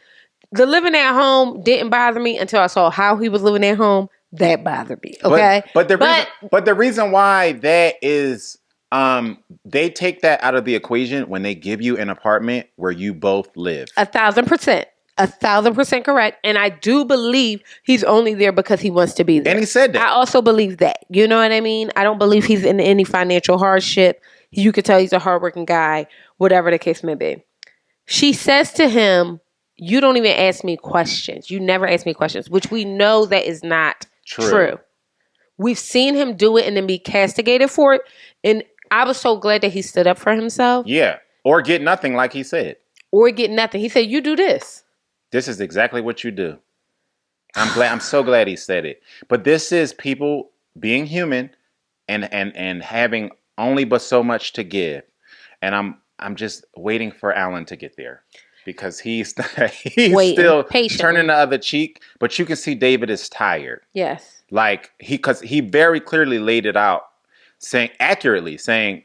The living at home didn't bother me until I saw how he was living at home. That bothered me, okay? But the reason why that is, they take that out of the equation when they give you an apartment where you both live. 1,000%. 1,000% correct. And I do believe he's only there because he wants to be there. And he said that. I also believe that. You know what I mean? I don't believe he's in any financial hardship. You could tell he's a hardworking guy, whatever the case may be. She says to him, you don't even ask me questions. You never ask me questions, which we know that is not true. We've seen him do it and then be castigated for it. And I was so glad that he stood up for himself. Yeah. Or get nothing, like he said. Or get nothing. He said, you do this. This is exactly what you do. I'm so glad he said it. But this is people being human and having only but so much to give. And I'm just waiting for Allen to get there. Because he's still turning the other cheek, but you can see David is tired. Yes. Like because he very clearly laid it out, accurately saying,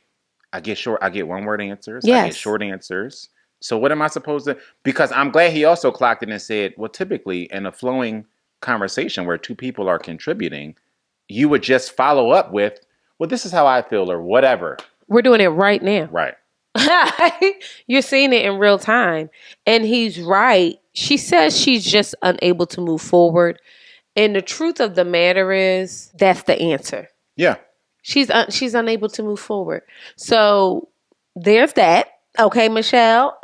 I get 1-word answers, yes. I get short answers. So what am I supposed to? Because I'm glad he also clocked it and said, well, typically in a flowing conversation where two people are contributing, you would just follow up with, well, this is how I feel or whatever. We're doing it right now. Right. You're seeing it in real time. And he's right. She says she's just unable to move forward. And the truth of the matter is that's the answer. Yeah. She's unable to move forward. So there's that. Okay, Michelle.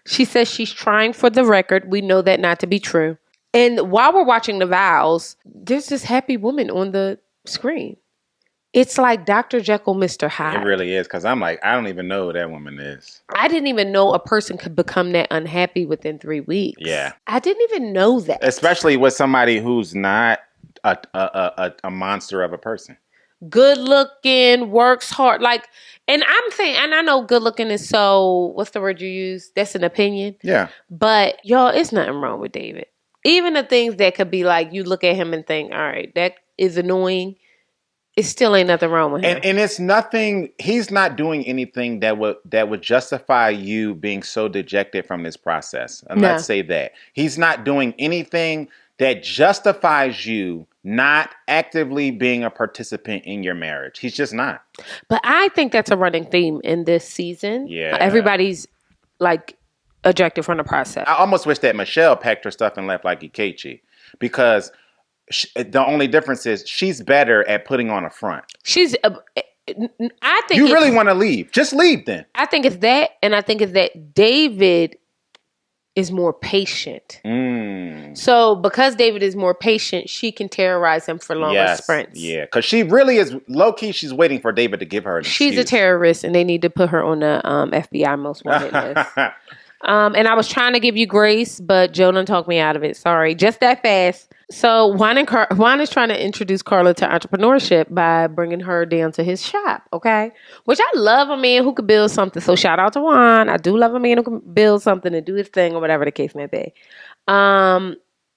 She says she's trying for the record. We know that not to be true. And while we're watching the vows, there's this happy woman on the screen. It's like Dr. Jekyll, Mr. Hyde. It really is, because I'm like, I don't even know who that woman is. I didn't even know a person could become that unhappy within 3 weeks. Yeah. I didn't even know that. Especially with somebody who's not a monster of a person. Good looking, works hard. Like, and I'm saying, and I know good looking is so, what's the word you use? That's an opinion. Yeah. But y'all, it's nothing wrong with David. Even the things that could be like, you look at him and think, all right, that is annoying. It still ain't nothing wrong with him. And it's nothing, he's not doing anything that would justify you being so dejected from this process. And let's say that. He's not doing anything that justifies you not actively being a participant in your marriage. He's just not. But I think that's a running theme in this season. Yeah. Everybody's like ejected from the process. I almost wish that Michelle packed her stuff and left like Ikechi, because the only difference is she's better at putting on a front. She's, I think you really want to leave. Just leave then. I think it's that. And I think it's that David is more patient. So because David is more patient, she can terrorize him for longer sprints. Yeah, because she really is low-key. She's waiting for David to give her an She's excuse. a terrorist, and they need to put her on the FBI most wanted list. And I was trying to give you grace, but Joe done talked me out of it. Sorry, just that fast. So Juan is trying to introduce Carla to entrepreneurship by bringing her down to his shop, okay? Which I love a man who could build something. So shout out to Juan. I do love a man who can build something and do his thing or whatever the case may be.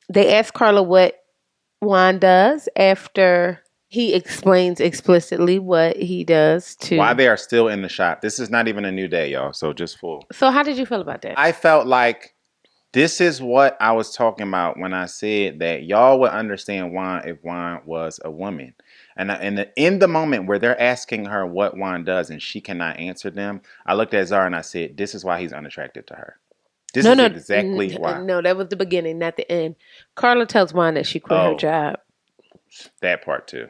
They asked Carla what Juan does after he explains explicitly what he does to... Why they are still in the shop. This is not even a new day, y'all. So just full. So how did you feel about that? I felt like this is what I was talking about when I said that y'all would understand Juan if Juan was a woman. And in the moment where they're asking her what Juan does and she cannot answer them, I looked at Zar and I said, this is why he's unattracted to her. This is exactly why. No, that was the beginning, not the end. Carla tells Juan that she quit her job. That part too.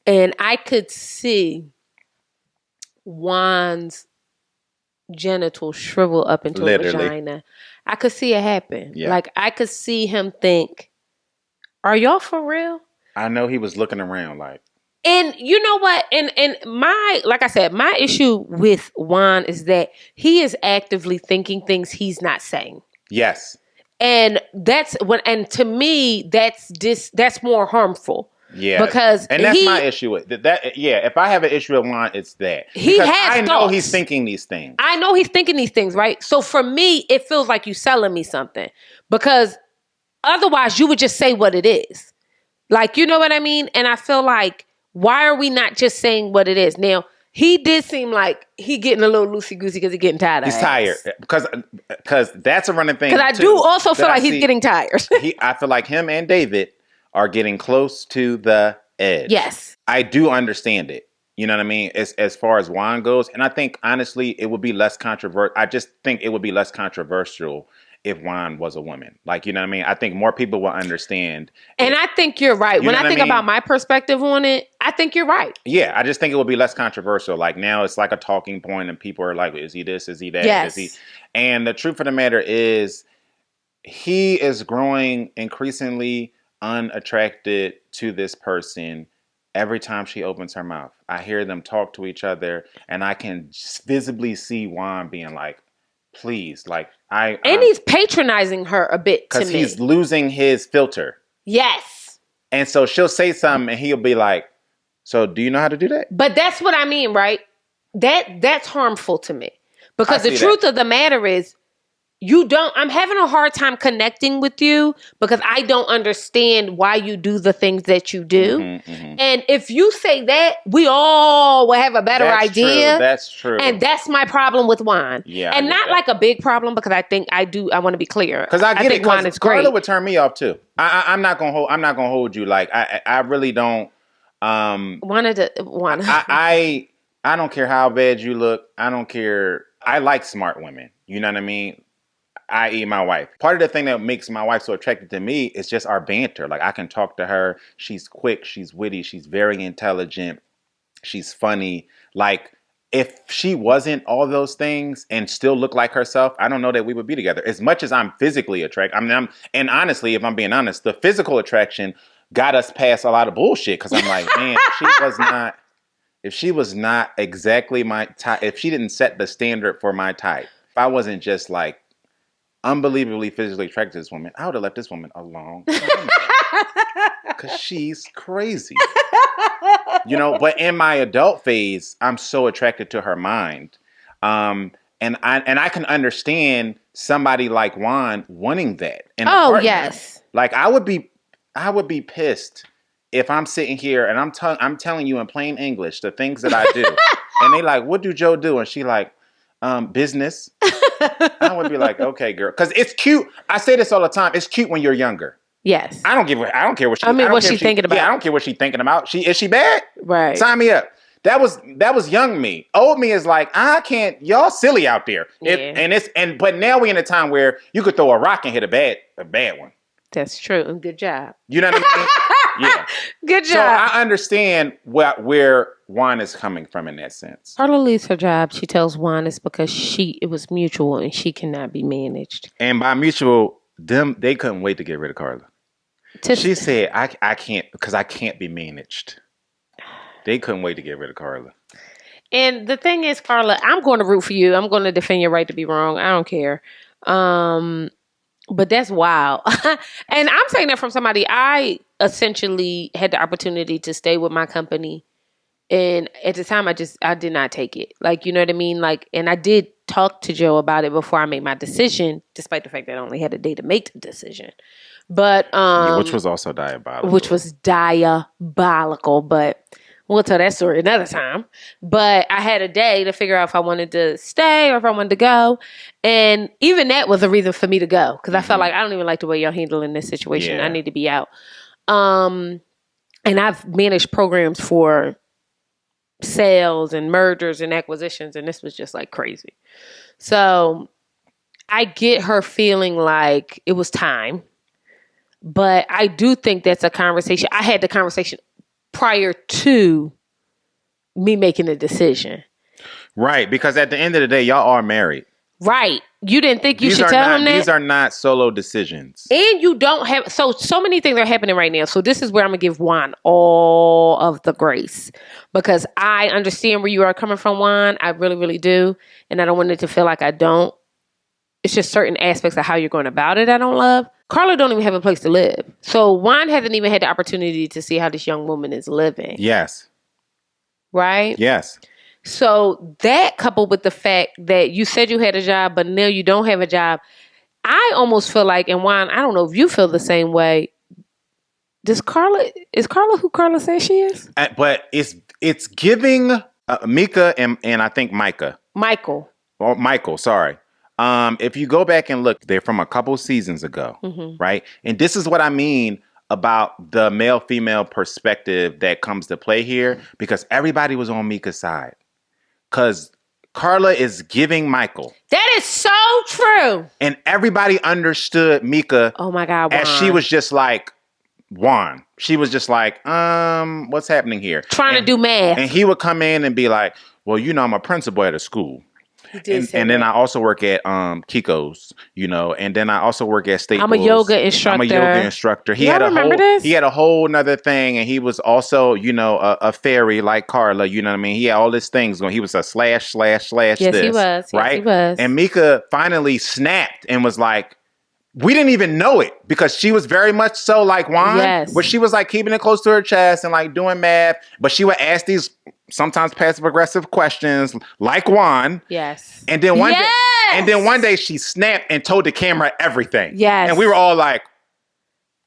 And I could see Juan's genitals shrivel up into a vagina. I could see it happen. Yeah. Like, I could see him think, are y'all for real? I know he was looking around like. And you know what? And like I said, my issue with Juan is that he is actively thinking things he's not saying. Yes. And and to me, that's more harmful. Yeah, because that's my issue with that. Yeah, if I have an issue with Juan, it's that I know he's thinking these things. I know he's thinking these things, right? So for me, it feels like you selling me something, because otherwise you would just say what it is. Like, you know what I mean? And I feel like, why are we not just saying what it is? Now, he did seem like he getting a little loosey-goosey because he's getting tired of He's tired. Because that's a running thing. Because I do also feel like he's getting tired. I feel like him and David are getting close to the edge. Yes. I do understand it. You know what I mean? As far as Juan goes. And I think, honestly, it would be less controversial. I just think it would be less controversial if Juan was a woman. Like, you know what I mean? I think more people will understand. And I think you're right. When I think about my perspective on it, I think you're right. Yeah, I just think it will be less controversial. Like now it's like a talking point and people are like, is he this? Is he that? Yes. Is he? And the truth of the matter is he is growing increasingly unattracted to this person every time she opens her mouth. I hear them talk to each other and I can visibly see Juan being like, please, like and he's patronizing her a bit to me. Because he's losing his filter. Yes. And so she'll say something and he'll be like, so do you know how to do that? But that's what I mean, right? That's harmful to me. Because the truth of the matter is, I'm having a hard time connecting with you because I don't understand why you do the things that you do. And if you say that, we all will have a better idea. That's true. And that's my problem with Juan. Yeah. And not like a big problem because I want to be clear. Because I think Juan is great. Carla would turn me off too. I'm not gonna hold you. Like I really don't. Juan. I don't care how bad you look. I don't care. I like smart women. You know what I mean? I.e. my wife. Part of the thing that makes my wife so attracted to me is just our banter. Like I can talk to her. She's quick. She's witty. She's very intelligent. She's funny. Like if she wasn't all those things and still looked like herself, I don't know that we would be together. As much as I'm physically attracted. And honestly, if I'm being honest, the physical attraction got us past a lot of bullshit. Because I'm like, man, if she was not exactly my type, if she didn't set the standard for my type, if I wasn't just like unbelievably physically attracted to this woman, I would have left this woman a long time ago. Because she's crazy. You know, but in my adult phase, I'm so attracted to her mind. And I can understand somebody like Juan wanting that. Yes. Like I would be pissed if I'm sitting here and I'm telling you in plain English the things that I do. And they like, what do Joe do? And she like, business. I would be like, okay, girl. Because it's cute. I say this all the time. It's cute when you're younger. Yes. I don't care what she what's she thinking about? Yeah, I don't care what she's thinking about. Is she bad? Right. Sign me up. That was young me. Old me is like, I can't, y'all silly out there. Yeah. But now we're in a time where you could throw a rock and hit a bad one. That's true. Good job. You know what I mean? Yeah. Good job. So I understand where Juan is coming from in that sense. Carla leaves her job. She tells Juan it's because it was mutual and she cannot be managed. And by mutual, they couldn't wait to get rid of Carla. She said, I can't, because I can't be managed. They couldn't wait to get rid of Carla. And the thing is, Carla, I'm going to root for you. I'm going to defend your right to be wrong. I don't care. But that's wild. And I'm saying that from somebody, I essentially had the opportunity to stay with my company. And at the time, I did not take it. Like, you know what I mean? Like, and I did talk to Joe about it before I made my decision, despite the fact that I only had a day to make the decision. But, which was also diabolical. But we'll tell that story another time. But I had a day to figure out if I wanted to stay or if I wanted to go. And even that was a reason for me to go. Because I felt like I don't even like the way y'all handling this situation. Yeah. I need to be out. And I've managed programs for sales and mergers and acquisitions. And this was just like crazy. So I get her feeling like it was time. But I do think that's a conversation. I had the conversation prior to me making a decision. Right, because at the end of the day, y'all are married. Right. You didn't think you should tell him that? These are not solo decisions. And you don't have... So many things are happening right now. So this is where I'm going to give Juan all of the grace. Because I understand where you are coming from, Juan. I really, really do. And I don't want it to feel like I don't. It's just certain aspects of how you're going about it I don't love. Carla don't even have a place to live. So Juan hasn't even had the opportunity to see how this young woman is living. Yes. Right? Yes. So that coupled with the fact that you said you had a job, but now you don't have a job, I almost feel like, and Juan, I don't know if you feel the same way. Is Carla who Carla says she is? But it's giving Mika and I think Michael, sorry. If you go back and look, they're from a couple seasons ago, right? And this is what I mean about the male-female perspective that comes to play here, because everybody was on Mika's side. Because Carla is giving Michael. That is so true. And everybody understood Mika. Oh my God, Juan. As she was just like, Juan. She was just like, what's happening here? Trying to do math. And he would come in and be like, well, I'm a principal at a school. And then I also work at Kiko's, and then I also work at Staples. I'm a yoga instructor. He had a whole nother thing, and he was also, a fairy like Carla. You know what I mean? He had all these things going. He was a / Yes, this, he was. Yes, right? He was. And Mika finally snapped and was like, we didn't even know it because she was very much so like Juan, but she was like keeping it close to her chest and like doing math. But she would ask these sometimes passive aggressive questions like Juan. Yes. And then one day she snapped and told the camera everything. Yes. And we were all like,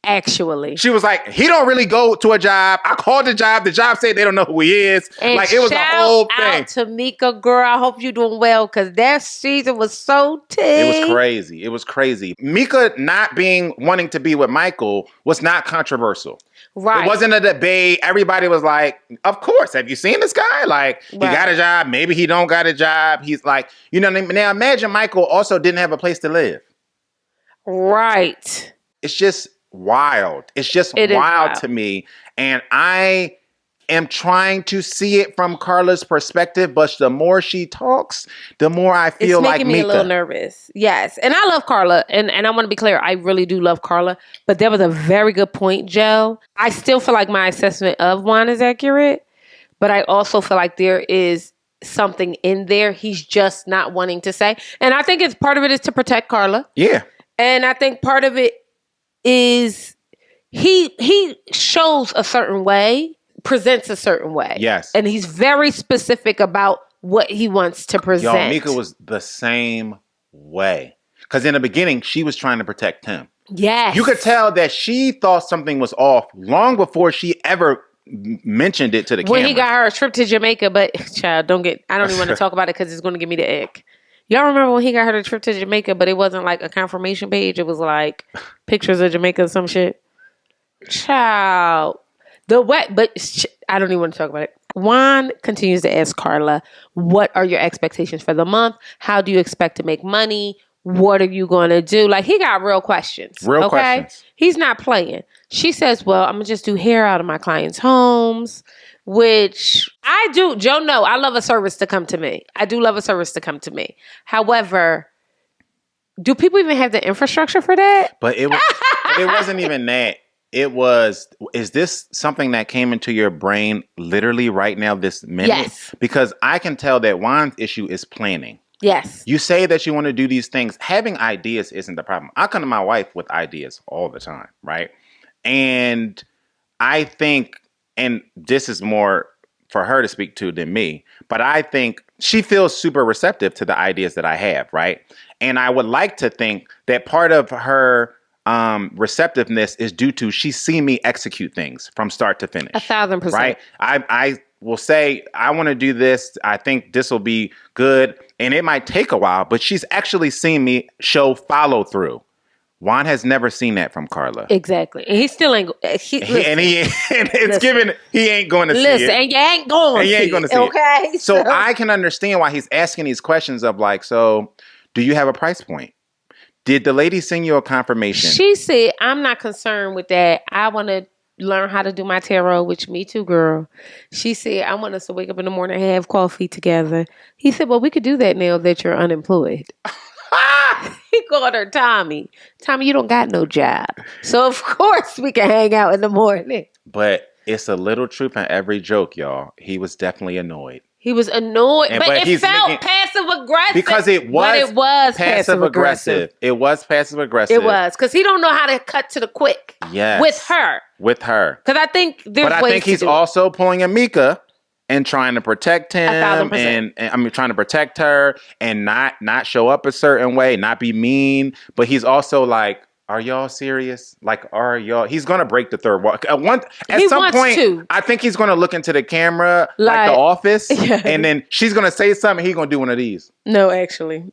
actually. She was like, he don't really go to a job. I called the job. The job said they don't know who he is. And like it was a whole thing. Out to Mika, girl. I hope you're doing well because that season was so tea. It was crazy. Mika not wanting to be with Michael was not controversial. Right. It wasn't a debate. Everybody was like, of course. Have you seen this guy? Like, he got a job. Maybe he don't got a job. He's like, what I mean? Now imagine Michael also didn't have a place to live. Right. It's just wild. It's just wild to me. And I am trying to see it from Carla's perspective, but the more she talks, the more I feel like Mika. It's making me a little nervous. Yes. And I love Carla. And I want to be clear, I really do love Carla. But that was a very good point, Joe. I still feel like my assessment of Juan is accurate, but I also feel like there is something in there he's just not wanting to say. And I think part of it is to protect Carla. Yeah. And I think part of it is he shows a certain way, presents a certain way. Yes. And he's very specific about what he wants to present. Yo, Mika was the same way. Because in the beginning, she was trying to protect him. Yes. You could tell that she thought something was off long before she ever mentioned it to the camera. When he got her a trip to Jamaica, but child, I don't even want to talk about it because it's going to give me the ick. Y'all remember when he got her the trip to Jamaica, but it wasn't like a confirmation page. It was like pictures of Jamaica or some shit. Child. I don't even want to talk about it. Juan continues to ask Carla, what are your expectations for the month? How do you expect to make money? What are you going to do? Like, he got real questions. Real questions. He's not playing. She says, well, I'm going to just do hair out of my clients' homes, which I do. Joe, no, I love a service to come to me. I do love a service to come to me. However, do people even have the infrastructure for that? But it wasn't even that. It was, is this something that came into your brain literally right now, this minute? Yes. Because I can tell that Juan's issue is planning. Yes. You say that you want to do these things. Having ideas isn't the problem. I come to my wife with ideas all the time, right? And I think, and this is more for her to speak to than me, but I think she feels super receptive to the ideas that I have, right? And I would like to think that part of her receptiveness is due to she's seen me execute things from start to finish. 1,000%. Right? I will say, I want to do this. I think this will be good. And it might take a while, but she's actually seen me show follow through. Juan has never seen that from Carla. Exactly. And he still ain't. He ain't going to see it. Listen, and you ain't going to see it. Okay? So I can understand why he's asking these questions of like, so do you have a price point? Did the lady send you a confirmation? She said, I'm not concerned with that. I want to learn how to do my tarot, which me too, girl. She said, I want us to wake up in the morning and have coffee together. He said, well, we could do that now that you're unemployed. He called her Tommy. Tommy, you don't got no job. So, of course, we can hang out in the morning. But it's a little truth in every joke, y'all. He was definitely annoyed. He was annoyed, but it felt passive-aggressive. Because it was passive-aggressive. It was passive-aggressive. It was, because he don't know how to cut to the quick. Yes. With her. Because I think there's ways to do it. But I think he's also pulling a Mika and trying to protect him. 1,000%. And I mean, trying to protect her and not show up a certain way, not be mean. But he's also like, are y'all serious? Like, are y'all? He's going to break the third wall. At some point, I think he's going to look into the camera like The Office. Yeah. And then she's going to say something. He's going to do one of these. No, actually.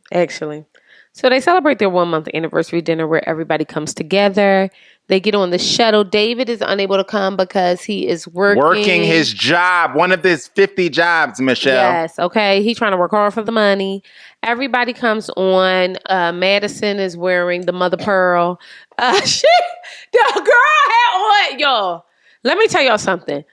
So they celebrate their 1 month anniversary dinner where everybody comes together. They get on the shuttle. David is unable to come because he is working his job. One of his 50 jobs, Michelle. Yes, okay. He's trying to work hard for the money. Everybody comes on. Madison is wearing the mother pearl. The girl had on, y'all. Let me tell y'all something.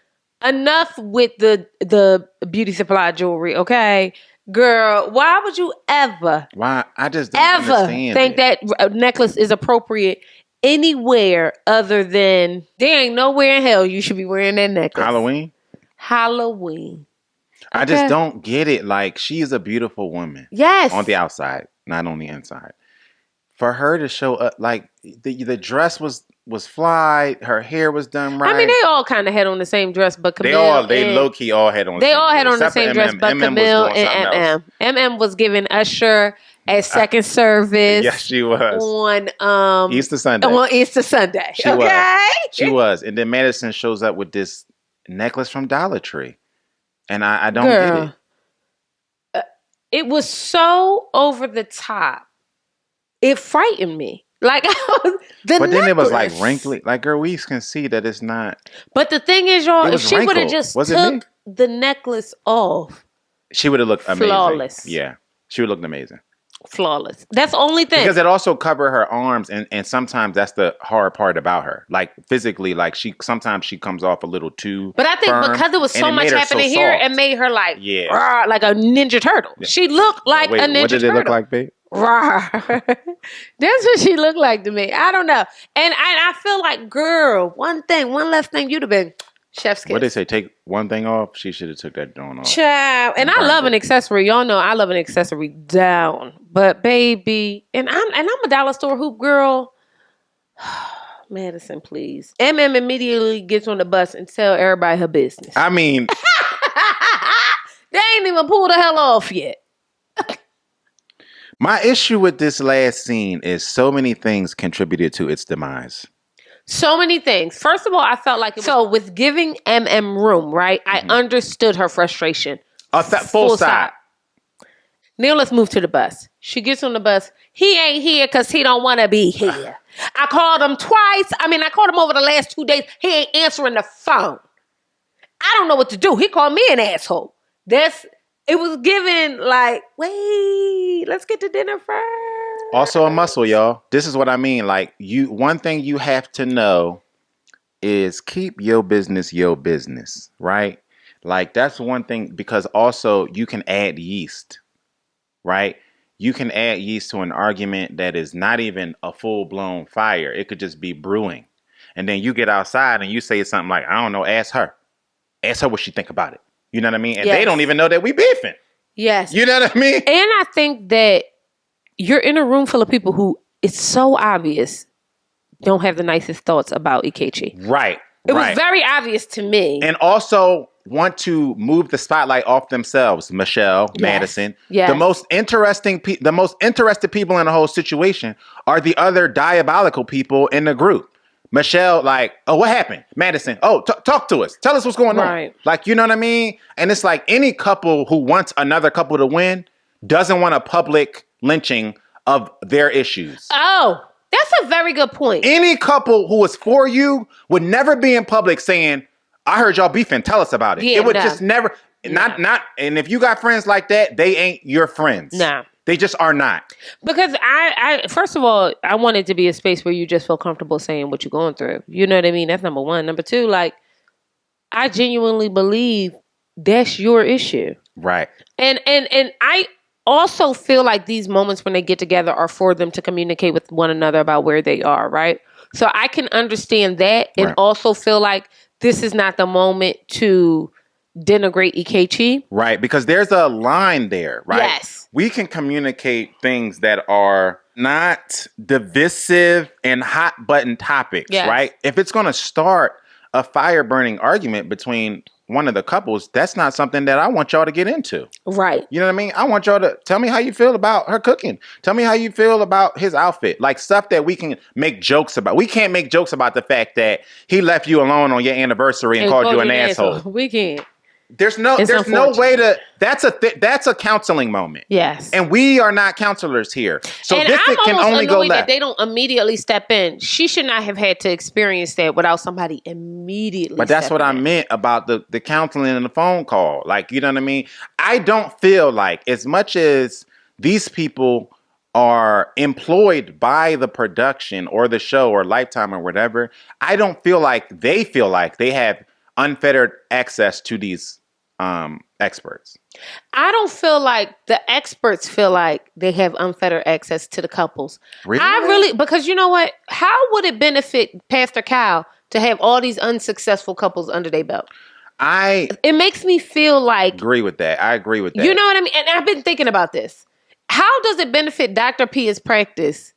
Enough with the beauty supply jewelry, okay? Girl, why would you ever... Why? I just don't understand think that necklace is appropriate anywhere other than... There ain't nowhere in hell you should be wearing that necklace. Halloween. I just don't get it. Like, she is a beautiful woman. Yes. On the outside, not on the inside. For her to show up, like, the dress was fly, her hair was done right. I mean, they all kind of had on the same dress, but Camille... They low-key all had on the same dress. They all had on the same dress, but Camille and MM was giving Usher at second service. Yes, she was. On Easter Sunday. She was. And then Madison shows up with this necklace from Dollar Tree. And I don't get it. It was so over the top. It frightened me. Like, but then it was like wrinkly. Like, girl, we can see that it's not. But the thing is, y'all, if she would have just took the necklace off, she would have looked amazing. Flawless. Yeah, she would have looked amazing. Flawless. That's the only thing. Because it also covered her arms, and sometimes that's the hard part about her. Like, physically, like, sometimes she comes off a little too But I think firm, because it was so much happening here, it made her like like a Ninja Turtle. Yeah. She looked like a Ninja Turtle. What did it look like, babe? That's what she looked like to me. I don't know. And I feel like, girl, one less thing, you'd have been chef's kiss. What they say? Take one thing off? She should have took that down off. Child. And I love an accessory. Y'all know I love an accessory down. But baby, and I'm a dollar store hoop girl. Madison, please. MM immediately gets on the bus and tell everybody her business. I mean, they ain't even pulled the hell off yet. My issue with this last scene is so many things contributed to its demise. So many things. First of all, I felt like with giving MM room, right? Mm-hmm. I understood her frustration. Full stop. Now let's move to the bus. She gets on the bus. He ain't here because he don't want to be here. I called him twice. I called him over the last 2 days. He ain't answering the phone. I don't know what to do. He called me an asshole. It was given like, wait, let's get to dinner first. Also a muscle, y'all. This is what I mean. Like, one thing you have to know is keep your business, right? Like, that's one thing, because also you can add yeast, right? You can add yeast to an argument that is not even a full-blown fire. It could just be brewing. And then you get outside and you say something like, I don't know, ask her. Ask her what she think about it. You know what I mean? And they don't even know that we beefing. Yes. You know what I mean? And I think that you're in a room full of people who, it's so obvious, don't have the nicest thoughts about Ikechi. Right. It was very obvious to me. And also want to move the spotlight off themselves, Michelle, Madison. Yes. The most interested people in the whole situation are the other diabolical people in the group. Michelle, like, oh, what happened? Madison, oh, talk to us. Tell us what's going on. Like, you know what I mean? And it's like any couple who wants another couple to win doesn't want a public lynching of their issues. Oh, that's a very good point. Any couple who is for you would never be in public saying, I heard y'all beefing, tell us about it. Yeah, it would just never, not, and if you got friends like that, they ain't your friends. Nah. They just are not. Because I first of all, I want it to be a space where you just feel comfortable saying what you're going through. You know what I mean? That's number one. Number two, like, I genuinely believe that's your issue. Right. And I also feel like these moments when they get together are for them to communicate with one another about where they are, right? So I can understand that and also feel like this is not the moment to denigrate Ikechi. Right, because there's a line there, right? Yes. We can communicate things that are not divisive and hot button topics, right? If it's going to start a fire burning argument between one of the couples, that's not something that I want y'all to get into. Right. You know what I mean? I want y'all to tell me how you feel about her cooking. Tell me how you feel about his outfit. Like, stuff that we can make jokes about. We can't make jokes about the fact that he left you alone on your anniversary and called you an asshole. We can't. There's no way to. That's a counseling moment. Yes, and we are not counselors here, so and this I'm can only go left. That they don't immediately step in. She should not have had to experience that without somebody immediately. But that's what I meant about the counseling and the phone call. Like, you know what I mean? I don't feel like, as much as these people are employed by the production or the show or Lifetime or whatever, I don't feel like they have unfettered access to these experts. I don't feel like the experts feel like they have unfettered access to the couples. Really? Because you know what? How would it benefit Pastor Cal to have all these unsuccessful couples under their belt? It makes me feel like... agree with that. I agree with that. You know what I mean? And I've been thinking about this. How does it benefit Dr. Pia's practice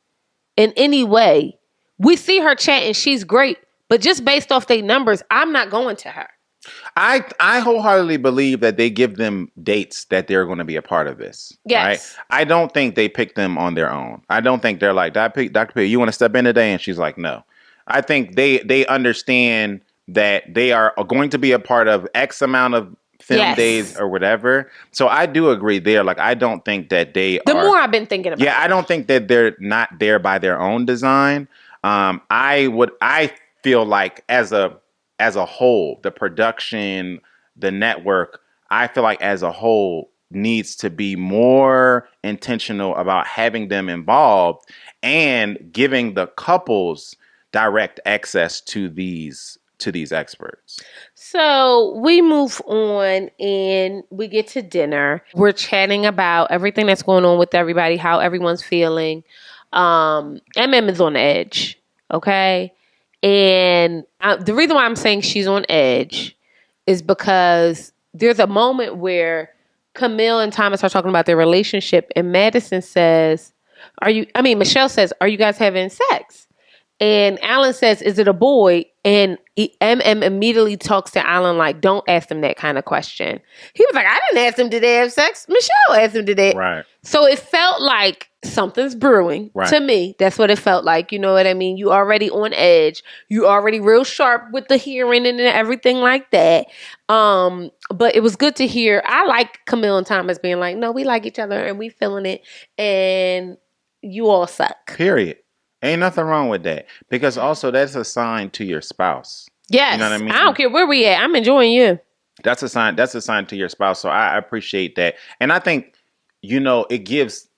in any way? We see her chatting. She's great. But just based off their numbers, I'm not going to her. I wholeheartedly believe that they give them dates that they're going to be a part of this. Yes. Right? I don't think they pick them on their own. I don't think they're like, Dr. P, you want to step in today? And she's like, no. I think they understand that they are going to be a part of X amount of film days or whatever. So I do agree there. Like, I don't think that they The more I've been thinking about it. Yeah, I don't think that they're not there by their own design. I feel like as a whole, the production, the network, I feel like as a whole needs to be more intentional about having them involved and giving the couples direct access to these experts. So we move on and we get to dinner. We're chatting about everything that's going on with everybody, how everyone's feeling. is on edge, okay? And the reason why I'm saying she's on edge is because there's a moment where Camille and Thomas are talking about their relationship, and Madison says, Michelle says, are you guys having sex? And Allen says, is it a boy? And immediately talks to Allen like, don't ask them that kind of question. He was like, I didn't ask them, did they have sex? Michelle asked them, did they? Right. So it felt like something's brewing to me. That's what it felt like. You know what I mean? You already on edge. You already real sharp with the hearing and everything like that. But it was good to hear. I like Camille and Thomas being like, no, we like each other and we feeling it. And you all suck. Period. Ain't nothing wrong with that. Because also that's a sign to your spouse. Yes. You know what I mean? I don't care where we at. I'm enjoying you. That's a sign to your spouse. So I appreciate that. And I think, it gives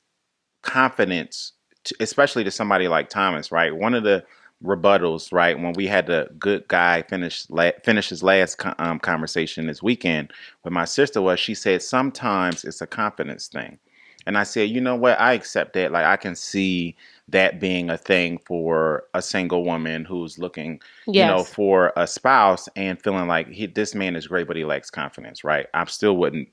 confidence, especially to somebody like Thomas, right? One of the rebuttals, right, when we had the good guy finish his last conversation this weekend with my sister was, she said, sometimes it's a confidence thing. And I said, you know what? I accept that. Like, I can see that being a thing for a single woman who's looking, for a spouse and feeling like this man is great, but he lacks confidence, right? I still wouldn't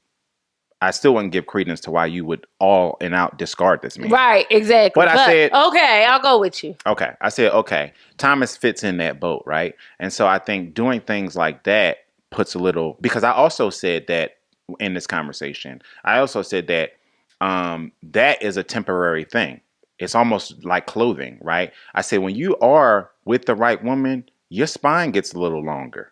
give credence to why you would all and out discard this man. Right, exactly. But I said, okay, I'll go with you. Okay. I said, okay, Thomas fits in that boat, right? And so I think doing things like that puts a little, because I also said that in this conversation, that that is a temporary thing. It's almost like clothing, right? I said, when you are with the right woman, your spine gets a little longer.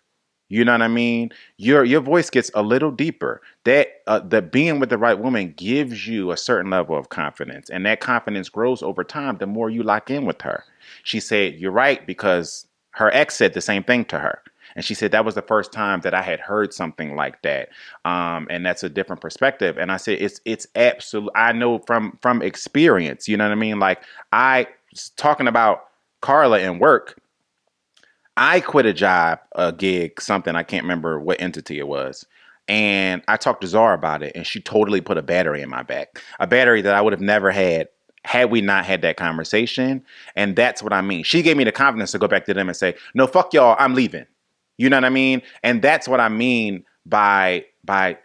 You know what I mean? Your voice gets a little deeper. That being with the right woman gives you a certain level of confidence, and that confidence grows over time the more you lock in with her. She said, you're right, because her ex said the same thing to her. And she said that was the first time that I had heard something like that. And that's a different perspective. And I said, it's absolute. I know from experience, you know what I mean? Like, I was talking about Carla and work. I quit a gig, something, I can't remember what entity it was. And I talked to Zar about it, and she totally put a battery in my back, a battery that I would have never had we not had that conversation. And that's what I mean. She gave me the confidence to go back to them and say, no, fuck y'all, I'm leaving. You know what I mean? And that's what I mean by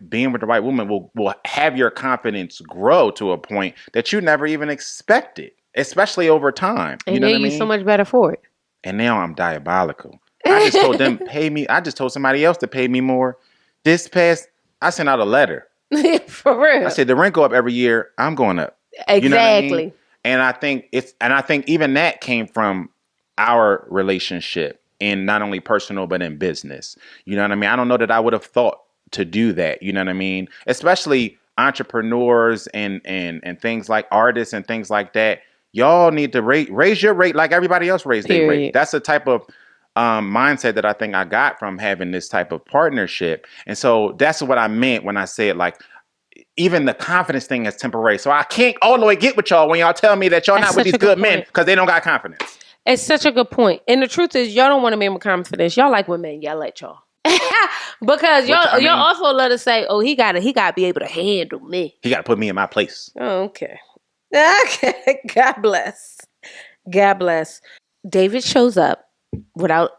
being with the right woman will have your confidence grow to a point that you never even expected, especially over time. And you know now what I mean? you're so much better for it. And now I'm diabolical. I just told them, pay me. I just told somebody else to pay me more. I sent out a letter. For real. I said, the rent go up every year. I'm going up. Exactly. You know what I mean? And I think even that came from our relationship in not only personal, but in business. You know what I mean? I don't know that I would have thought to do that. You know what I mean? Especially entrepreneurs and things like artists and things like that. Y'all need to raise your rate like everybody else raised their rate. That's the type of mindset that I think I got from having this type of partnership. And so that's what I meant when I said, like, even the confidence thing is temporary. So I can't all the way get with y'all when y'all tell me that y'all not with these good men because they don't got confidence. It's such a good point. And the truth is, y'all don't want a man with confidence. Y'all like when men yell at y'all. Because y'all also let us say, oh, he gotta be able to handle me. He gotta put me in my place. Oh, okay. Okay. God bless. God bless. David shows up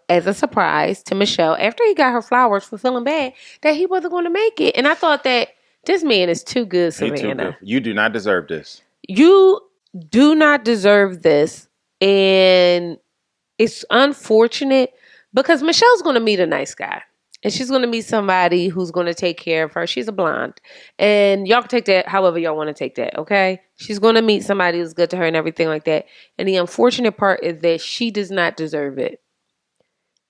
as a surprise to Michelle after he got her flowers for feeling bad that he wasn't going to make it. And I thought that this man is too good, Savannah. Too good. You do not deserve this. You do not deserve this. And it's unfortunate because Michelle's going to meet a nice guy. And she's going to meet somebody who's going to take care of her. She's a blonde. And y'all can take that however y'all want to take that, okay? She's going to meet somebody who's good to her and everything like that. And the unfortunate part is that she does not deserve it.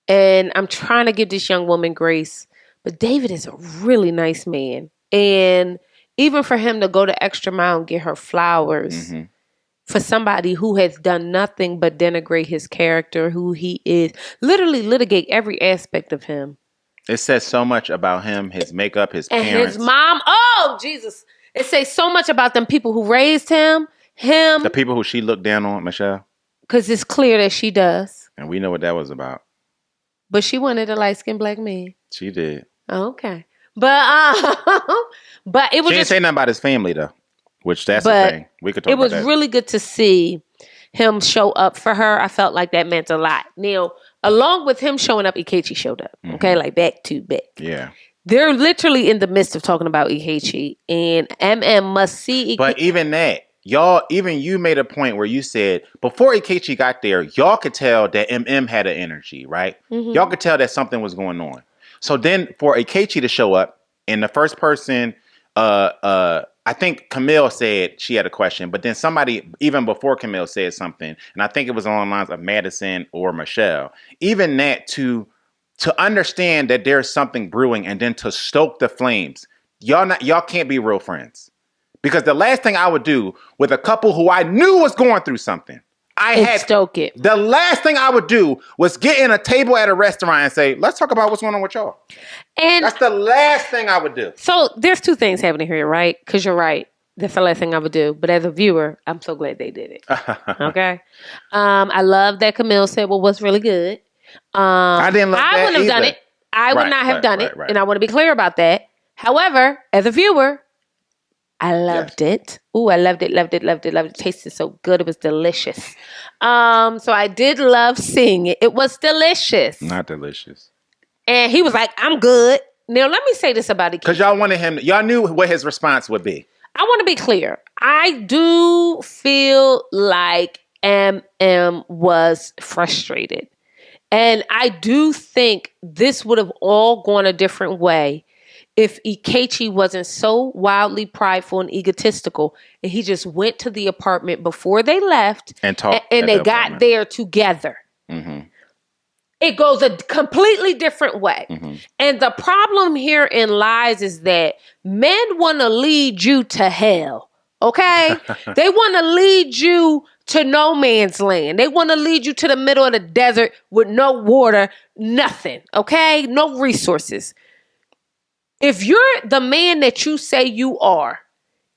And I'm trying to give this young woman grace. But David is a really nice man. And even for him to go the extra mile and get her flowers for somebody who has done nothing but denigrate his character, who he is, literally litigate every aspect of him. It says so much about him, his makeup, his parents. And his mom. Oh, Jesus. It says so much about them people who raised him. The people who she looked down on, Michelle. Because it's clear that she does. And we know what that was about. But she wanted a light-skinned black man. She did. Okay. But it was she didn't say nothing about his family, though. Which that's the thing. We could talk about that. It was really good to see him show up for her. I felt like that meant a lot. Now, along with him showing up, Ikechi showed up. Okay, like back to back. Yeah. They're literally in the midst of talking about Ikechi, and MM must see Ikechi. But even that, even you made a point where you said, before Ikechi got there, y'all could tell that MM had an energy, right? Y'all could tell that something was going on. So then for Ikechi to show up, and the first person, I think Camille said she had a question, but then somebody, even before Camille, said something, and I think it was along the lines of Madison or Michelle. Even that, to understand that there's something brewing and then to stoke the flames, y'all can't be real friends. Because the last thing I would do with a couple who I knew was going through something, stoke it. The last thing I would do was get in a table at a restaurant and say, let's talk about what's going on with y'all. And that's the last thing I would do. So there's two things happening here, right? Because you're right. That's the last thing I would do. But as a viewer, I'm so glad they did it. Okay? I love that Camille said, well, what's really good? I didn't love that I wouldn't have done it. I would not have done it. And I want to be clear about that. However, as a viewer, I loved it. Ooh, I loved it. It tasted so good. It was delicious. So I did love seeing it. It was delicious. Not delicious. And he was like, I'm good. Now, let me say this about it. Because y'all wanted him, y'all knew what his response would be. I want to be clear. I do feel like MM was frustrated. And I do think this would have all gone a different way if Ikechi wasn't so wildly prideful and egotistical, and he just went to the apartment before they left and talked, and they got there together. It goes a completely different way. And the problem herein lies is that men want to lead you to hell. Okay? They want to lead you to no man's land. They want to lead you to the middle of the desert with no water, nothing. Okay? No resources. If you're the man that you say you are,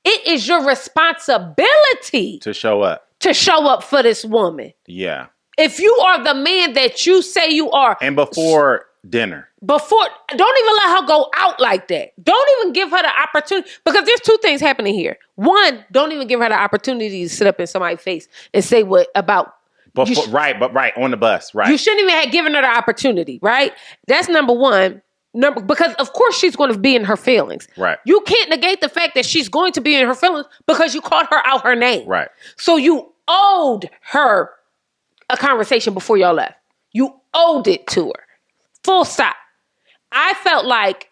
it is your responsibility to show up. To show up for this woman. Yeah. If you are the man that you say you are. And before dinner. Don't even let her go out like that. Don't even give her the opportunity. Because there's two things happening here. One, don't even give her the opportunity to sit up in somebody's face and say what about. Right, on the bus, right. You shouldn't even have given her the opportunity, right? That's number one. Because of course she's going to be in her feelings. Right. You can't negate the fact that she's going to be in her feelings because you called her out her name. Right. So you owed her a conversation before y'all left. You owed it to her. Full stop. I felt like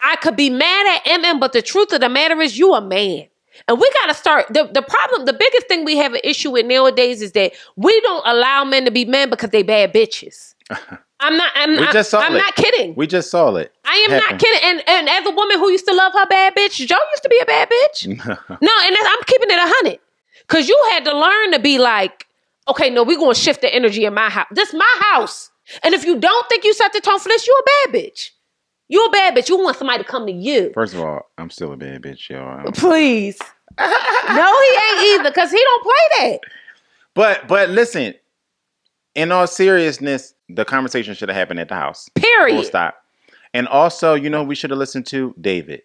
I could be mad at MM, but the truth of the matter is you a man. And we got to start. The problem, the biggest thing we have an issue with nowadays is that we don't allow men to be men because they bad bitches. I'm not kidding. We just saw it. I am not kidding. And as a woman who used to love her bad bitch, Joe used to be a bad bitch. No, and I'm keeping it 100. Because you had to learn to be like, okay, no, we're going to shift the energy in my house. This is my house. And if you don't think you set the tone for this, you a bad bitch. You a bad bitch. You want somebody to come to you. First of all, I'm still a bad bitch, y'all. Please. No, he ain't either, because he don't play that. But listen, in all seriousness, the conversation should have happened at the house. Period. Full stop. And also, you know who we should have listened to? David.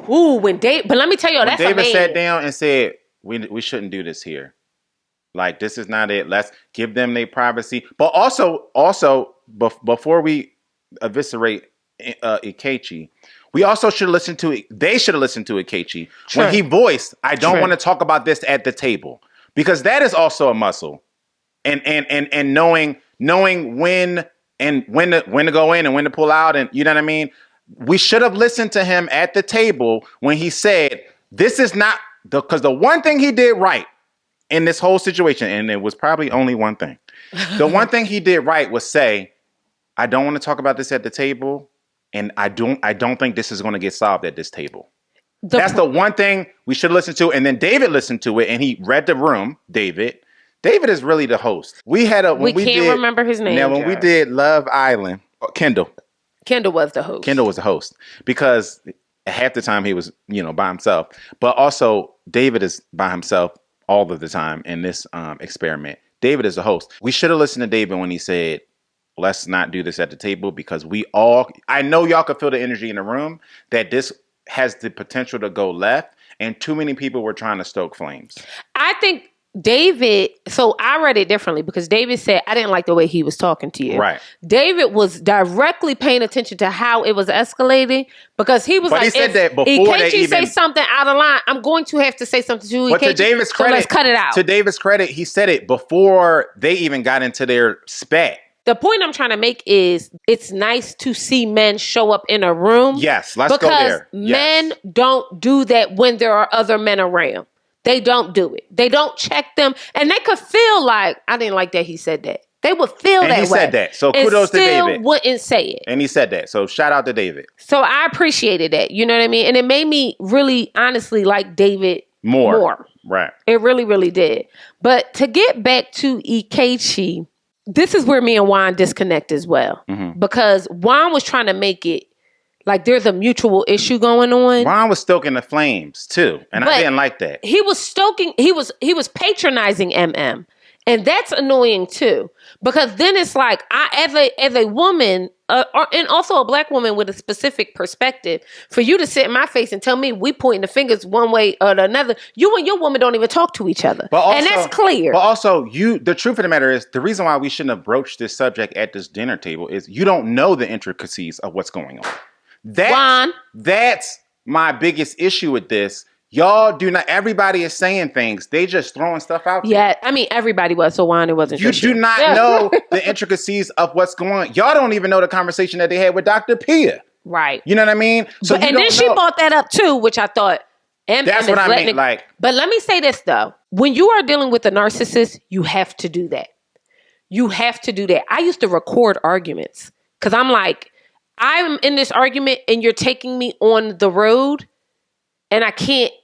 Ooh, but let me tell you, that's David amazing. sat down and said, we shouldn't do this here. Like, this is not it. Let's give them their privacy. But also, before we eviscerate Ikechi, we also should listen to it. They should have listened to Ikechi when he voiced, I don't want to talk about this at the table. Because that is also a muscle. And knowing when to go in and when to pull out, and you know what I mean? We should have listened to him at the table when he said, this is not because the one thing he did right in this whole situation, and it was probably only one thing. The one thing he did right was say, I don't want to talk about this at the table, and I don't think this is going to get solved at this table. That's the one thing we should listen to. And then David listened to it, and he read the room. David is really the host. We can't remember his name. Now, when we did Love Island, Kendall was the host. Kendall was the host because half the time he was, by himself. But also, David is by himself all of the time in this experiment. David is the host. We should have listened to David when he said, let's not do this at the table, because I know y'all could feel the energy in the room that this has the potential to go left, and too many people were trying to stoke flames. I think David, so I read it differently because David said, I didn't like the way he was talking to you. Right. David was directly paying attention to how it was escalating, because he was he said that before Ikechi say something out of line, I'm going to have to say something to Ikechi. But to David's credit, let's cut it out. To David's credit, he said it before they even got into their spat. The point I'm trying to make is it's nice to see men show up in a room. Yes, let's go there. Because men don't do that when there are other men around. They don't do it. They don't check them. And they could feel like, I didn't like that he said that. They would feel that way. And he said that. So kudos to David. Still wouldn't say it. And he said that. So shout out to David. So I appreciated that. You know what I mean? And it made me really, honestly, like David more. Right. It really, really did. But to get back to Ikechi, this is where me and Juan disconnect as well. Mm-hmm. Because Juan was trying to make it like there's a mutual issue going on. Ron was stoking the flames too, and I didn't like that. He was patronizing MM, and that's annoying too. Because then it's like, as a woman, and also a black woman with a specific perspective, for you to sit in my face and tell me we pointing the fingers one way or another, you and your woman don't even talk to each other, and that's clear. But also, the truth of the matter is, the reason why we shouldn't have broached this subject at this dinner table is you don't know the intricacies of what's going on. That's my biggest issue with this. Y'all do not. Everybody is saying things. They just throwing stuff out there. Yeah, I mean, everybody was. So Juan, it wasn't. You do not know the intricacies of what's going on. Y'all don't even know the conversation that they had with Dr. Pia. Right. You know what I mean? So and then she brought that up too, which I thought. That's what I mean. But let me say this though: when you are dealing with a narcissist, you have to do that. You have to do that. I used to record arguments because I'm like, I'm in this argument and you're taking me on the road, and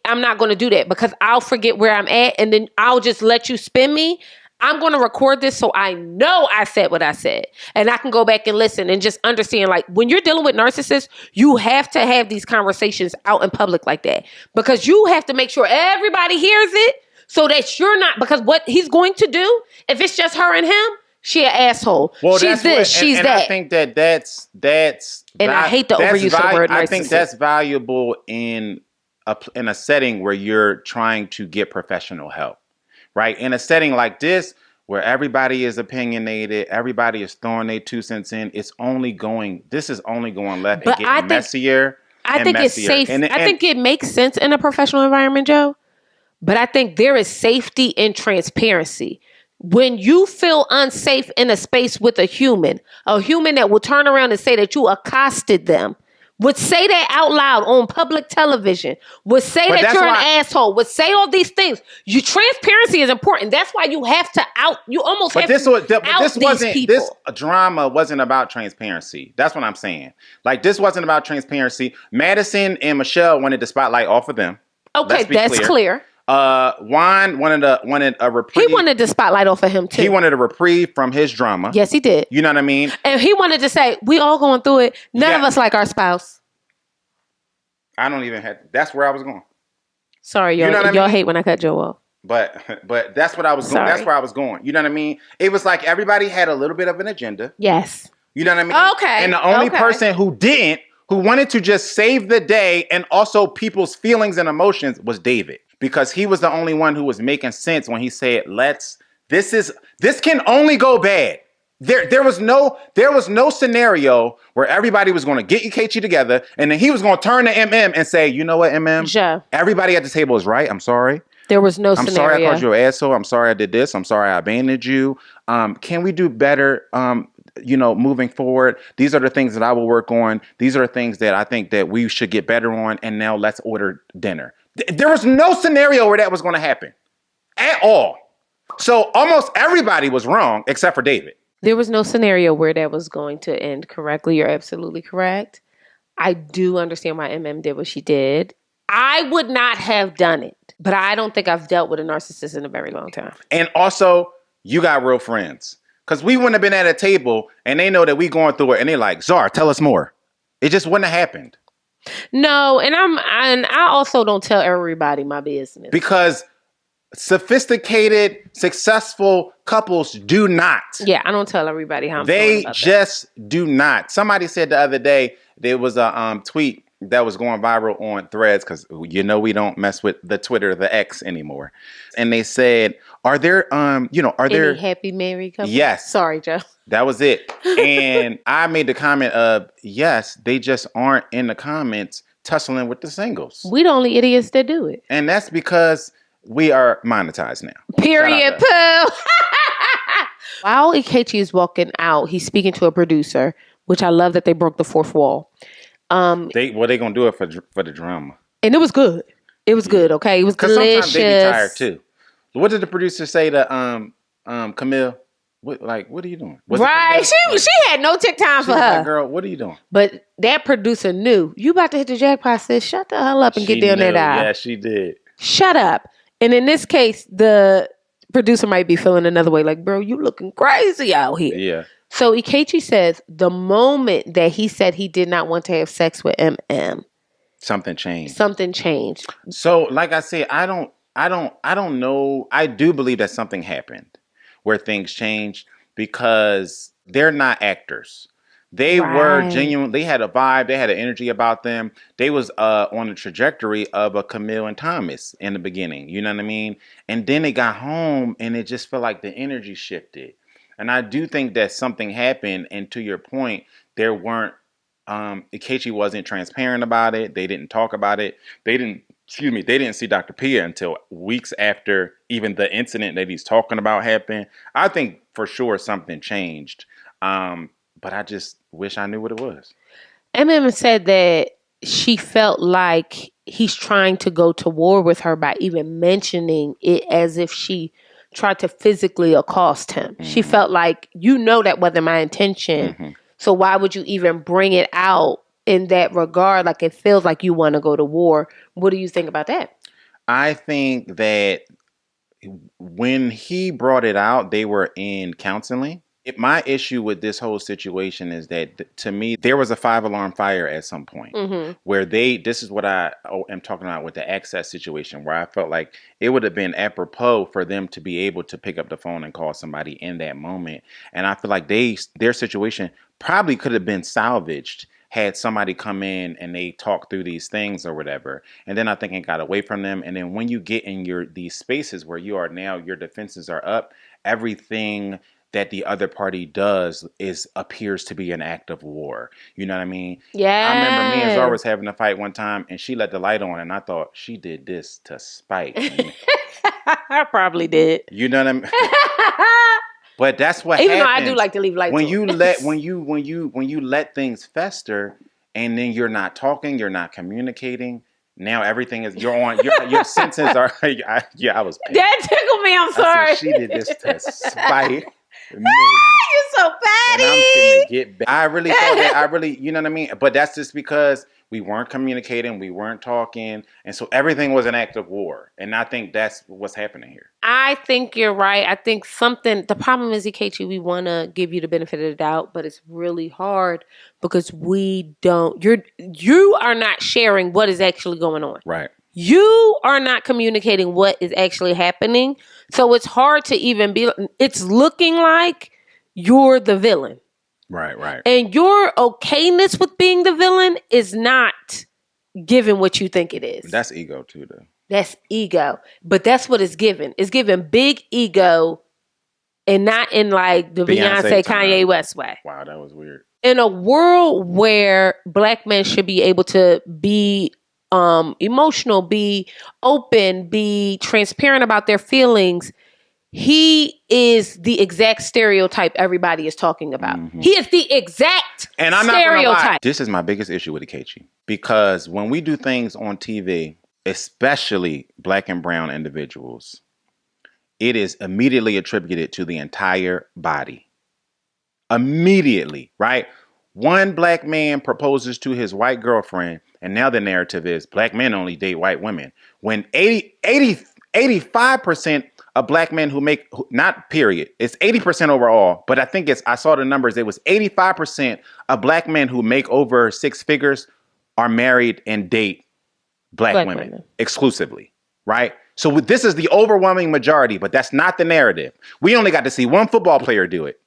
I'm not going to do that because I'll forget where I'm at, and then I'll just let you spin me. I'm going to record this so I know I said what I said, and I can go back and listen and just understand, like, when you're dealing with narcissists, you have to have these conversations out in public like that, because you have to make sure everybody hears it so that you're not, because what he's going to do, if it's just her and him, she an asshole. Well, she's she's that. I think that's and I hate the overuse of the word narcissist. I think that's valuable in a setting where you're trying to get professional help, right? In a setting like this, where everybody is opinionated, everybody is throwing their 2 cents in, this is only going left and getting messier. I think it's safe. I think it makes sense in a professional environment, Joe. But I think there is safety and transparency. When you feel unsafe in a space with a human that will turn around and say that you accosted them would say that out loud on public television, would say that you're an asshole, would say all these things. Transparency is important. That's why you have to This drama wasn't about transparency. That's what I'm saying. Like, this wasn't about transparency. Madison and Michelle wanted the spotlight off of them. Okay, that's clear. Juan wanted a reprieve. He wanted the spotlight off of him too. He wanted a reprieve from his drama. Yes, he did. You know what I mean? And he wanted to say, we all going through it. None of us like our spouse. I don't even have. That's where I was going. Sorry, y'all. You know what I mean? Hate when I cut Joe off. But that's what I was going. That's where I was going. You know what I mean? It was like everybody had a little bit of an agenda. Yes. You know what I mean? Okay. And the only person who wanted to just save the day and also people's feelings and emotions was David. Because he was the only one who was making sense when he said, this can only go bad. There was no scenario where everybody was going to get Ikechi together and then he was going to turn to MM and say, you know what, MM? Yeah. Everybody at the table is right. I'm sorry. There was no scenario. I'm sorry I called you an asshole. I'm sorry I did this. I'm sorry I abandoned you. Can we do better? Moving forward, these are the things that I will work on. These are the things that I think that we should get better on. And now let's order dinner. There was no scenario where that was going to happen at all. So almost everybody was wrong except for David. There was no scenario where that was going to end correctly. You're absolutely correct. I do understand why MM did what she did. I would not have done it, but I don't think I've dealt with a narcissist in a very long time. And also, you got real friends. Because we wouldn't have been at a table and they know that we going through it and they're like, Zar, tell us more. It just wouldn't have happened. No, and I also don't tell everybody my business. Because sophisticated, successful couples do not. Yeah, I don't tell everybody how I'm feeling about just that. Do not. Somebody said the other day, there was a tweet that was going viral on Threads because we don't mess with the Twitter, the X anymore. And they said, are there any happy married couples? Yes. Sorry, Joe. That was it. And I made the comment of, yes, they just aren't in the comments tussling with the singles. We the only idiots that do it. And that's because we are monetized now. Period, Pooh. While Ikechi is walking out, he's speaking to a producer, which I love that they broke the fourth wall. They gonna do it for the drama, and it was good. It was good. Okay, it was delicious. Sometimes they be tired too. What did the producer say to Camille? What are you doing? Right, she had no time for her. Like, girl, what are you doing? But that producer knew you about to hit the jackpot. Said, shut the hell up and get down that aisle. Yeah, she did. Shut up. And in this case, the producer might be feeling another way. Like, bro, you looking crazy out here. Yeah. So Ikechi says the moment that he said he did not want to have sex with MM, something changed. So, like I said, I don't know. I do believe that something happened where things changed because they're not actors. They were genuine. They had a vibe. They had an energy about them. They was on the trajectory of a Camille and Thomas in the beginning. You know what I mean? And then they got home and it just felt like the energy shifted. And I do think that something happened. And to your point, there weren't, Ikechi wasn't transparent about it. They didn't talk about it. They didn't see Dr. Pia until weeks after even the incident that he's talking about happened. I think for sure something changed. But I just wish I knew what it was. MM said that she felt like he's trying to go to war with her by even mentioning it as if she tried to physically accost him. Mm-hmm. She felt like, that wasn't my intention. Mm-hmm. So why would you even bring it out in that regard? Like, it feels like you want to go to war. What do you think about that? I think that when he brought it out, they were in counseling. My issue with this whole situation is that, to me, there was a 5-alarm fire at some point where this is what I am talking about with the access situation, where I felt like it would have been apropos for them to be able to pick up the phone and call somebody in that moment. And I feel like their situation probably could have been salvaged had somebody come in and they talk through these things or whatever. And then I think it got away from them. And then when you get in these spaces where you are now, your defenses are up, everything that the other party does appears to be an act of war. You know what I mean? Yeah. I remember me and Zara was having a fight one time and she let the light on and I thought she did this to spite me. I probably did. You know what I mean? But that's what Even happens. though I do like to leave lights when on. you let things fester and then you're not talking, you're not communicating. Now everything is your senses are. I was pissed. That tickled me. I'm sorry. She did this to spite me. You're so petty. And I'm finna get back. I really thought that. You know what I mean? But that's just because we weren't communicating, we weren't talking, and so everything was an act of war. And I think that's what's happening here. I think you're right. I think the problem is, Ikechi, we want to give you the benefit of the doubt, but it's really hard because you are not sharing what is actually going on. Right. You are not communicating what is actually happening. So it's hard to even it's looking like you're the villain. Right. And your okayness with being the villain is not given what you think it is. That's ego too, though. That's ego. But that's what it's given. It's given big ego and not in like the Beyonce Kanye West way. Wow, that was weird. In a world where Black men should be able to be emotional, be open, be transparent about their feelings, he is the exact stereotype everybody is talking about. Mm-hmm. He is the exact and I'm stereotype. Not gonna lie. This is my biggest issue with Ikechi. Because when we do things on TV, especially Black and brown individuals, it is immediately attributed to the entire body. Immediately, right? One Black man proposes to his white girlfriend, and now the narrative is Black men only date white women. When 85% of Black men who make, not period, it's 80% overall, but I think I saw the numbers, it was 85% of Black men who make over six figures are married and date Black women exclusively, right? So this is the overwhelming majority, but that's not the narrative. We only got to see one football player do it.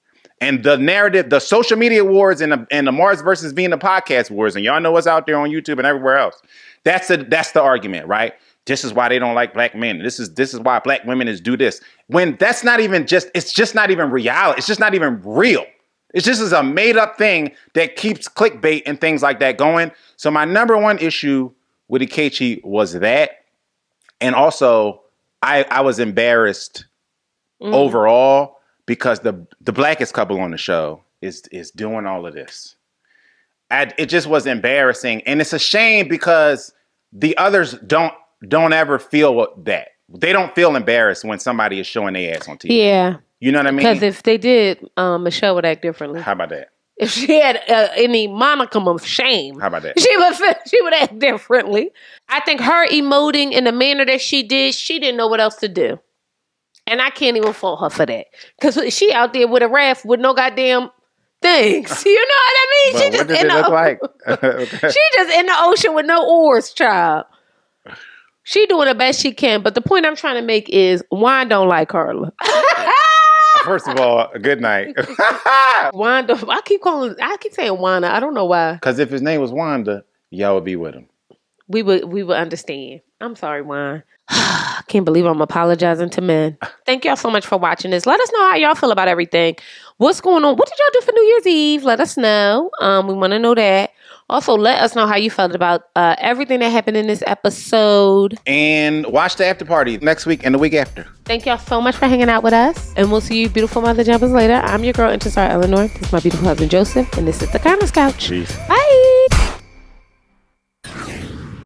And the narrative, the social media wars and the Mars versus Venus podcast wars, and y'all know what's out there on YouTube and everywhere else. That's the argument, right? This is why they don't like Black men. This is why Black women do this. When that's not even it's just not even reality. It's just not even real. It's just a made up thing that keeps clickbait and things like that going. So my number one issue with Ikechi was that. And also I was embarrassed overall because the blackest couple on the show is doing all of this. It just was embarrassing. And it's a shame because the others don't ever feel that. They don't feel embarrassed when somebody is showing their ass on TV. Yeah. You know what I mean? Because if they did, Michelle would act differently. How about that? If she had any monicum of shame, how about that? She would act differently. I think her emoting in the manner that she did, she didn't know what else to do. And I can't even fault her for that. Because she out there with a raft with no goddamn things. You know what I mean? But she just what did it look like? She just in the ocean with no oars, child. She doing the best she can. But the point I'm trying to make is Juan don't like Carla. First of all, good night. Wanda, I keep saying Wanda. I don't know why. Because if his name was Wanda, y'all would be with him. We would understand. I'm sorry, Juan. I can't believe I'm apologizing to men. Thank y'all so much for watching this. Let us know how y'all feel about everything. What's going on? What did y'all do for New Year's Eve? Let us know. We want to know that. Also, let us know how you felt about everything that happened in this episode. And watch the after party next week and the week after. Thank y'all so much for hanging out with us. And we'll see you beautiful mother jumpers later. I'm your girl, Zar Eleanor. This is my beautiful husband, Joseph. And this is the Conner's Couch. Peace. Bye.